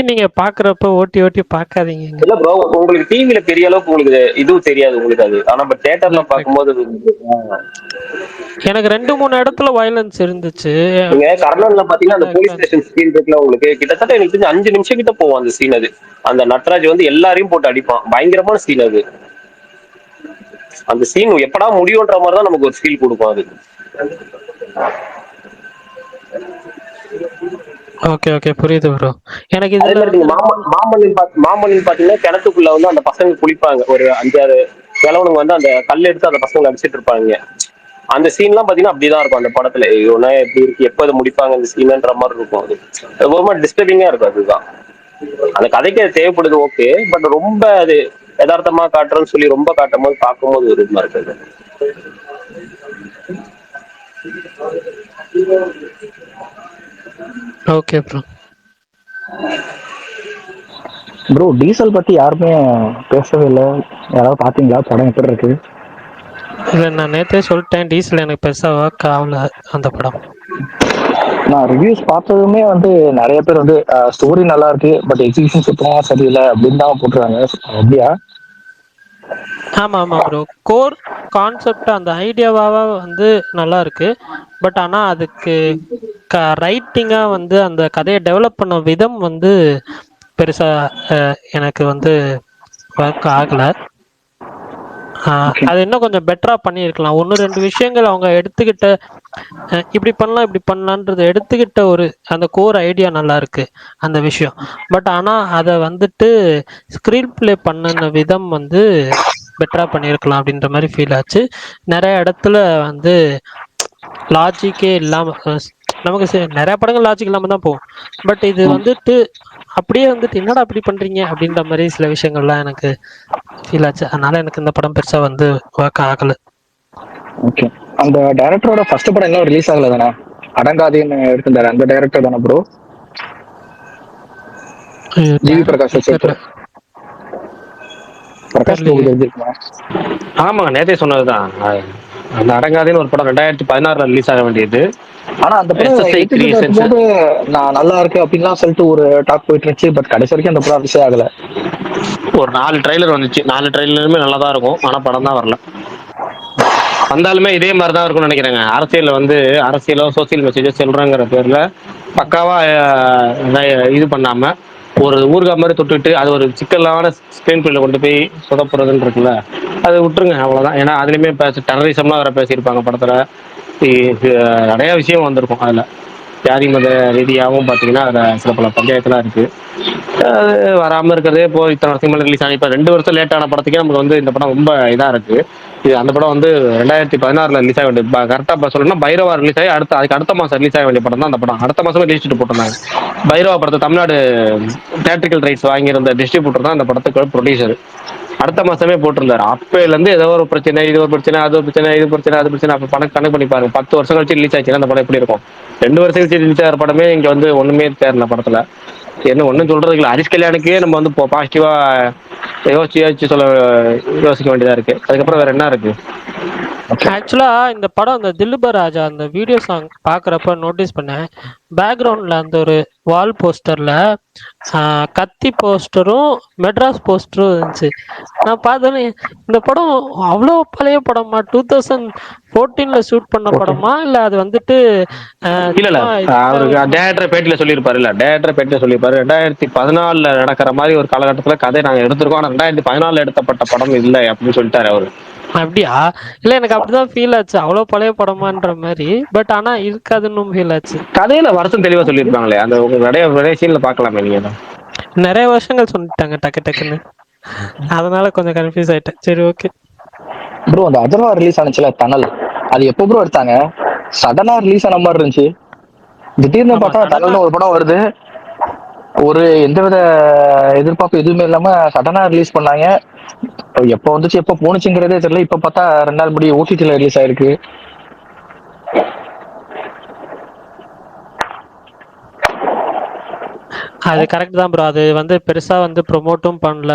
Speaker 2: நீங்க பாக்குறப்ப ஓட்டி பாக்காதீங்க.
Speaker 11: இல்ல ப்ரோ, உங்களுக்கு டிவில பெரிய அளவுக்கு உங்களுக்கு இதுவும் தெரியாது உங்களுக்கு அது. ஆனா தியேட்டர்ல பார்க்கும்போது
Speaker 2: எனக்கு 2-3 இடத்துல வயலன்ஸ் இருந்துச்சு.
Speaker 11: நீங்க கர்ணன்ல பாத்தீங்கன்னா அந்த போலீஸ் ஸ்டேஷன் சீன் இருக்குல்ல, உங்களுக்கு கிட்டத்தட்ட எனக்கு தெரிஞ்சு 5 நிமிஷம் கிட்ட போவோம் அந்த சீன். அது அந்த நட்ராஜ் வந்து எல்லாரையும் போட்டு அடிப்பான். பயங்கரமான சீன் அது. அந்த சீன் எப்படா முடியும்ன்ற மாதிரி தான் நமக்கு ஒரு ஃபீல் கொடுக்கும் அது.
Speaker 2: ஓகே ஓகே புரியுது ப்ரோ. எனக்கு
Speaker 11: இதுல மாமல்லின் பாத்தீங்கன்னா கிணத்துக்குள்ள வந்து அந்த பசங்க குளிப்பாங்க. ஒரு 5-6 கிழவனுங்க வந்து அந்த கல் எடுத்து அந்த பசங்க அடிச்சிட்டு இருப்பாங்க. அந்த சீன்லாம் பாத்தீங்கன்னா அப்படிதான் இருக்கும் அந்த படத்துல. இவனா எப்படி இருக்கு, எப்ப அதை முடிப்பாங்க அந்த சீன்ன்ற மாதிரி இருக்கும். அது ரொம்ப டிஸ்டர்பிங்கா இருக்கும். அதுதான் அந்த கதைக்கு அது தேவைப்படுது, ஓகே. பட் ரொம்ப அது யதார்த்தமா காட்டுறோம்னு சொல்லி ரொம்ப காட்டும் போது பார்க்கும்போது ஒரு இதுமா இருக்குது.
Speaker 2: Okay bro.
Speaker 12: ப்ரோ டீசல் பத்தி யாருமே பேசவே இல்லை. யாராவது பாத்தீங்களா படம் எப்படி இருக்கு?
Speaker 2: இல்ல நான் நேத்தே சொல்லிட்டேன், டீசல் எனக்கு பெருசா ஒர்க் ஆகல அந்த படம்.
Speaker 12: நான் ரிவ்யூஸ் பார்த்ததுமே வந்து நிறைய பேர் வந்து ஸ்டோரி நல்லா இருக்கு பட் எக்ஸிகியூஷன் சுத்தமா சரியில்லை அப்படின்னு தான் போட்டுருக்காங்க. அப்படியா?
Speaker 2: ஆமா ஆமா ப்ரோ, கோர் கான்செப்ட் அந்த ஐடியாவாக வந்து நல்லா இருக்கு. பட் ஆனா அதுக்கு ரைட்டிங்கா வந்து அந்த கதையை டெவலப் பண்ண விதம் வந்து பெருசா எனக்கு வந்து ஒர்க் ஆகல. அது இன்னும் கொஞ்சம் பெட்டரா பண்ணியிருக்கலாம். 1-2 விஷயங்கள் அவங்க எடுத்துக்கிட்ட இப்படி பண்ணலான்றது எடுத்துக்கிட்ட ஒரு அந்த கோர் ஐடியா நல்லா இருக்கு அந்த விஷயம். பட் ஆனா அதை வந்துட்டு ஸ்கிரீன் பிளே பண்ணின விதம் வந்து பெட்டரா பண்ணியிருக்கலாம் அப்படின்ற மாதிரி ஃபீல் ஆச்சு. நிறைய இடத்துல வந்து லாஜிக்கே இல்லாம நமக்கு நிறைய படங்கள் லாஜிக் இல்லாம தான் போகும். பட் இது வந்துட்டு அப்படியே வந்துட்டு என்னடா அப்படி பண்றீங்க அப்படின்ற மாதிரி சில விஷயங்கள்லாம் எனக்கு ஃபீல் ஆச்சு. அதனால எனக்கு இந்த படம் பெருசா வந்து ஒர்க் ஆகல.
Speaker 12: ஓகே, அந்த டைரக்டரோட ஃபர்ஸ்ட் படம் இன்னும் ரிலீஸ் ஆகல தானே? அடங்காதேன்னு எடுத்திருந்தாரு அந்த டைரக்டர் தானே ப்ரோ? ஜிவி பிரகாஷ் வச்சு பிரகாஷ் பாபு தெரிஞ்சிருக்குமா?
Speaker 1: ஆமாங்க, நேத்தே சொன்னதுதான். அந்த அடங்காதேன்னு ஒரு படம் 2016 ரிலீஸ் ஆக வேண்டியது.
Speaker 12: ஆனா அந்த படம் போது நான் நல்லா இருக்கு அப்படின்லாம் சொல்லிட்டு ஒரு டாக் போயிட்டு இருந்துச்சு. பட் கடைசி வரைக்கும் அந்த படம் ரிலீஸ் ஆகல.
Speaker 1: ஒரு 4 ட்ரைலர் வந்துச்சு. 4 ட்ரைலருமே நல்லா தான் இருக்கும். ஆனா படம் தான் வரல. வந்தாலுமே இதே மாதிரி தான் இருக்கும்னு நினைக்கிறேங்க. அரசியல்ல வந்து அரசியலோ சோசியல் மெசேஜோ சொல்றேங்கிற பேர்ல பக்காவா இது பண்ணாம ஒரு ஊர்கா மாதிரி தொட்டுட்டு அது ஒரு சிக்கலான ஸ்கிரீன் பிளேல கொண்டு போய் சொதப்புறதுன்னு இருக்குல்ல, அதை விட்டுருங்க, அவ்வளவுதான். ஏன்னா அதுலயுமே டெரரிசம்லாம் வேற பேசியிருப்பாங்க படத்துல. நிறைய விஷயம் வந்திருக்கும் அதுல. ஜாதி மத ரீதியாகவும் பார்த்தீங்கன்னா அதில் சில பல பஞ்சாயத்துலாம் இருக்கு. அது வராமல் இருக்கிறதே இப்போ இத்தனை வருஷம் மேலே ரிலீஸ் ஆகி இப்போ 2 வருஷம் லேட்டான படத்துக்கே நமக்கு வந்து இந்த படம் ரொம்ப இதாக இருக்கு. இது அந்த படம் வந்து 2016 ரிலீஸ் ஆக வேண்டியது. கரெக்டாக சொல்லணும்னா பைரவா ரிலீஸ் ஆகி அதுக்கு அடுத்த மாதம் ரிலீஸ் ஆக வேண்டிய படம் தான் அந்த படம். அடுத்த மாதமே ரிலீஸ் போட்டிருந்தாங்க. பைரவா படத்தை தமிழ்நாடு தியேட்ரிக்கல் ரைட்ஸ் வாங்கியிருந்த டிஸ்ட்ரிபியூட்டர் தான் அந்த படத்துக்கு ப்ரொடியூசர். அடுத்த மாசமே போட்டிருந்தாரு. அப்பையில இருந்து ஏதோ ஒரு பிரச்சனை, இது ஒரு பிரச்சனை, அது ஒரு பிரச்சனை, இது பிரச்சனை, அது பிரச்சனை. அப்ப படம் கணக்கு பண்ணி பாருங்க. 10 வருஷம் கழிச்சு ரிலீஸ் ஆச்சுன்னா அந்த படம் எப்படி இருக்கும்? 2 வருஷம் கழிச்சு ரிலீஸ் ஆகிற படமே இங்க வந்து ஒண்ணுமே தேரல படத்துல. என்ன ஒண்ணும் சொல்றது இல்லை. ஹரிஷ் கல்யாணுக்கே நம்ம வந்து பாசிட்டிவா யோசிக்க வேண்டியதா இருக்கு. அதுக்கப்புறம் வேற என்ன இருக்கு?
Speaker 2: ஆக்சுவலா இந்த படம் அந்த தில்லுபர் ராஜா அந்த வீடியோ சாங் பாக்குறப்ப நோட்டீஸ் பண்ணேன். பேக்ரவுண்ட்ல அந்த ஒரு வால் போஸ்டர்ல கத்தி போஸ்டரும் மெட்ராஸ் போஸ்டரும் இருந்துச்சு. நான் பார்த்தேன்னு இந்த படம் அவ்வளோ பழைய படமா? 2014 ஷூட் பண்ண படமா இல்ல அது வந்துட்டு
Speaker 1: இல்ல அவருக்கு டேரக்டர் பேட்டியில சொல்லியிருப்பாரு. இல்ல டேரக்டர் பேட்டியில சொல்லியிருப்பாரு 2014 நடக்கிற மாதிரி ஒரு காலகட்டத்துல கதை நாங்க எடுத்திருக்கோம். ஆனா 2014 எடுத்தப்பட்ட படம் இல்லை அப்படின்னு சொல்லிட்டாரு அவரு.
Speaker 2: அப்படியா? இல்ல எனக்கு அப்படிதான் ஃபீல் ஆச்சு, அவ்வளவு பழைய படமான்ற மாதிரி. பட் ஆனா இருக்காதுன்னு ஃபீல் ஆச்சு.
Speaker 1: கதையில வருஷம் தெளிவா சொல்லியிருப்பாங்களே. அந்த நிறைய சீன்ல பாக்கலாமே நீங்க.
Speaker 2: நிறைய வருஷங்கள் சொல்லிட்டாங்க டக்கு டக்குன்னு. அதனால கொஞ்சம் கன்ஃபியூஸ் ஆயிட்டேன். சரி, ஓகே
Speaker 12: ப்ரோ. அந்த அதர்வா ரிலீஸ் ஆனிச்சுல டனல், அது எப்போ ப்ரோ எடுத்தாங்க? சடனா ரிலீஸ் ஆன மாதிரி இருந்துச்சு. திடீர்னு பார்த்தா டனல்னு ஒரு படம் வருது, ஒரு எந்தவித எதிர்பார்ப்பு எதுவுமே இல்லாம சடனா ரிலீஸ் பண்ணாங்க. எப்போ வந்துச்சு எப்போ போனுச்சுங்கிறதே தெரியல. இப்ப பார்த்தா 2 நாள் முடி ஓடிடில ரிலீஸ் ஆயிருக்கு.
Speaker 2: அது கரெக்ட் தான் ப்ரோ. அது வந்து பெருசா வந்து ப்ரொமோட்டும் பண்ணல.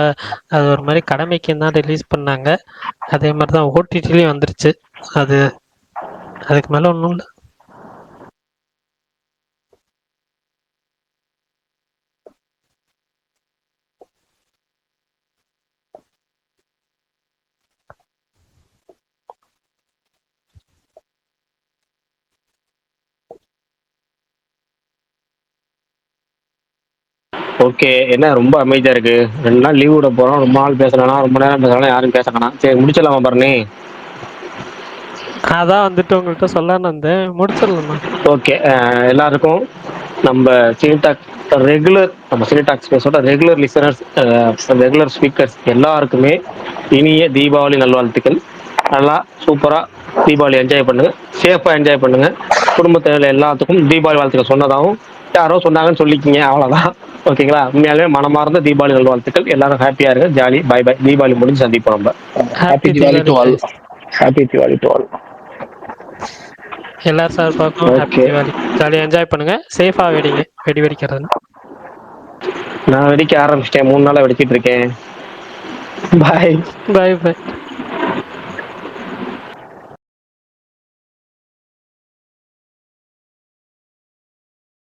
Speaker 2: அது ஒரு மாதிரி கடமைக்கு தான் ரிலீஸ் பண்ணாங்க. அதே மாதிரி தான் ஓடிடிலையும் வந்துருச்சு. அதுக்கு மேல ஒன்றும் இல்லை.
Speaker 1: ஓகே, என்ன ரொம்ப அமைதியா இருக்கு? 2 நாள் லீவ் விட போறோம். ரொம்ப நாள் பேசலாம், ரொம்ப நேரம் பேசலாம், யாரும் பேச வேணாம். சரி முடிச்சிடலாமா பரணி?
Speaker 2: அதான் வந்துட்டு உங்கள்கிட்ட சொல்லலான்னு வந்தேன், முடிச்சிடலாம்.
Speaker 1: ஓகே, எல்லாருக்கும் நம்ம சினிடாக் ஸ்பேஸோட ரெகுலர் லிசனர்ஸ், ரெகுலர் ஸ்பீக்கர்ஸ் எல்லாருக்குமே இனிய தீபாவளி நல்வாழ்த்துக்கள். நல்லா சூப்பரா தீபாவளி என்ஜாய் பண்ணுங்க, சேஃபா என்ஜாய் பண்ணுங்க. குடும்பத்தினர் எல்லாத்துக்கும் தீபாவளி வாழ்த்துக்கள். சொன்னதாகவும் யாரோ சொன்னாங்கன்னு சொல்லிக்கிங்க, அவ்வளவுதான். ஓகேங்களா? உண்மையாலுமே மனமார்ந்த தீபாவளி நல்வாழ்த்துக்கள். எல்லாரும் ஹாப்பியா இருங்க, ஜாலி. By by. தீபாவளி முடிஞ்சு சந்திப்போம் நம்ம.
Speaker 12: Happy Deepavali to all. Happy Deepavali to all.
Speaker 2: எல்லாரும் சார்பாகவும் ஹாப்பி தீபாவளி. ஜாலியா என்ஜாய் பண்ணுங்க, சேஃபா வெடிங்க. வெடி வெடிக்கிறது
Speaker 1: நான் வெடிக்க ஆரம்பிச்சிட்டேன். 3 நாளா வெடிச்சிட்டு இருக்கேன். பாய்
Speaker 2: பாய் பாய்.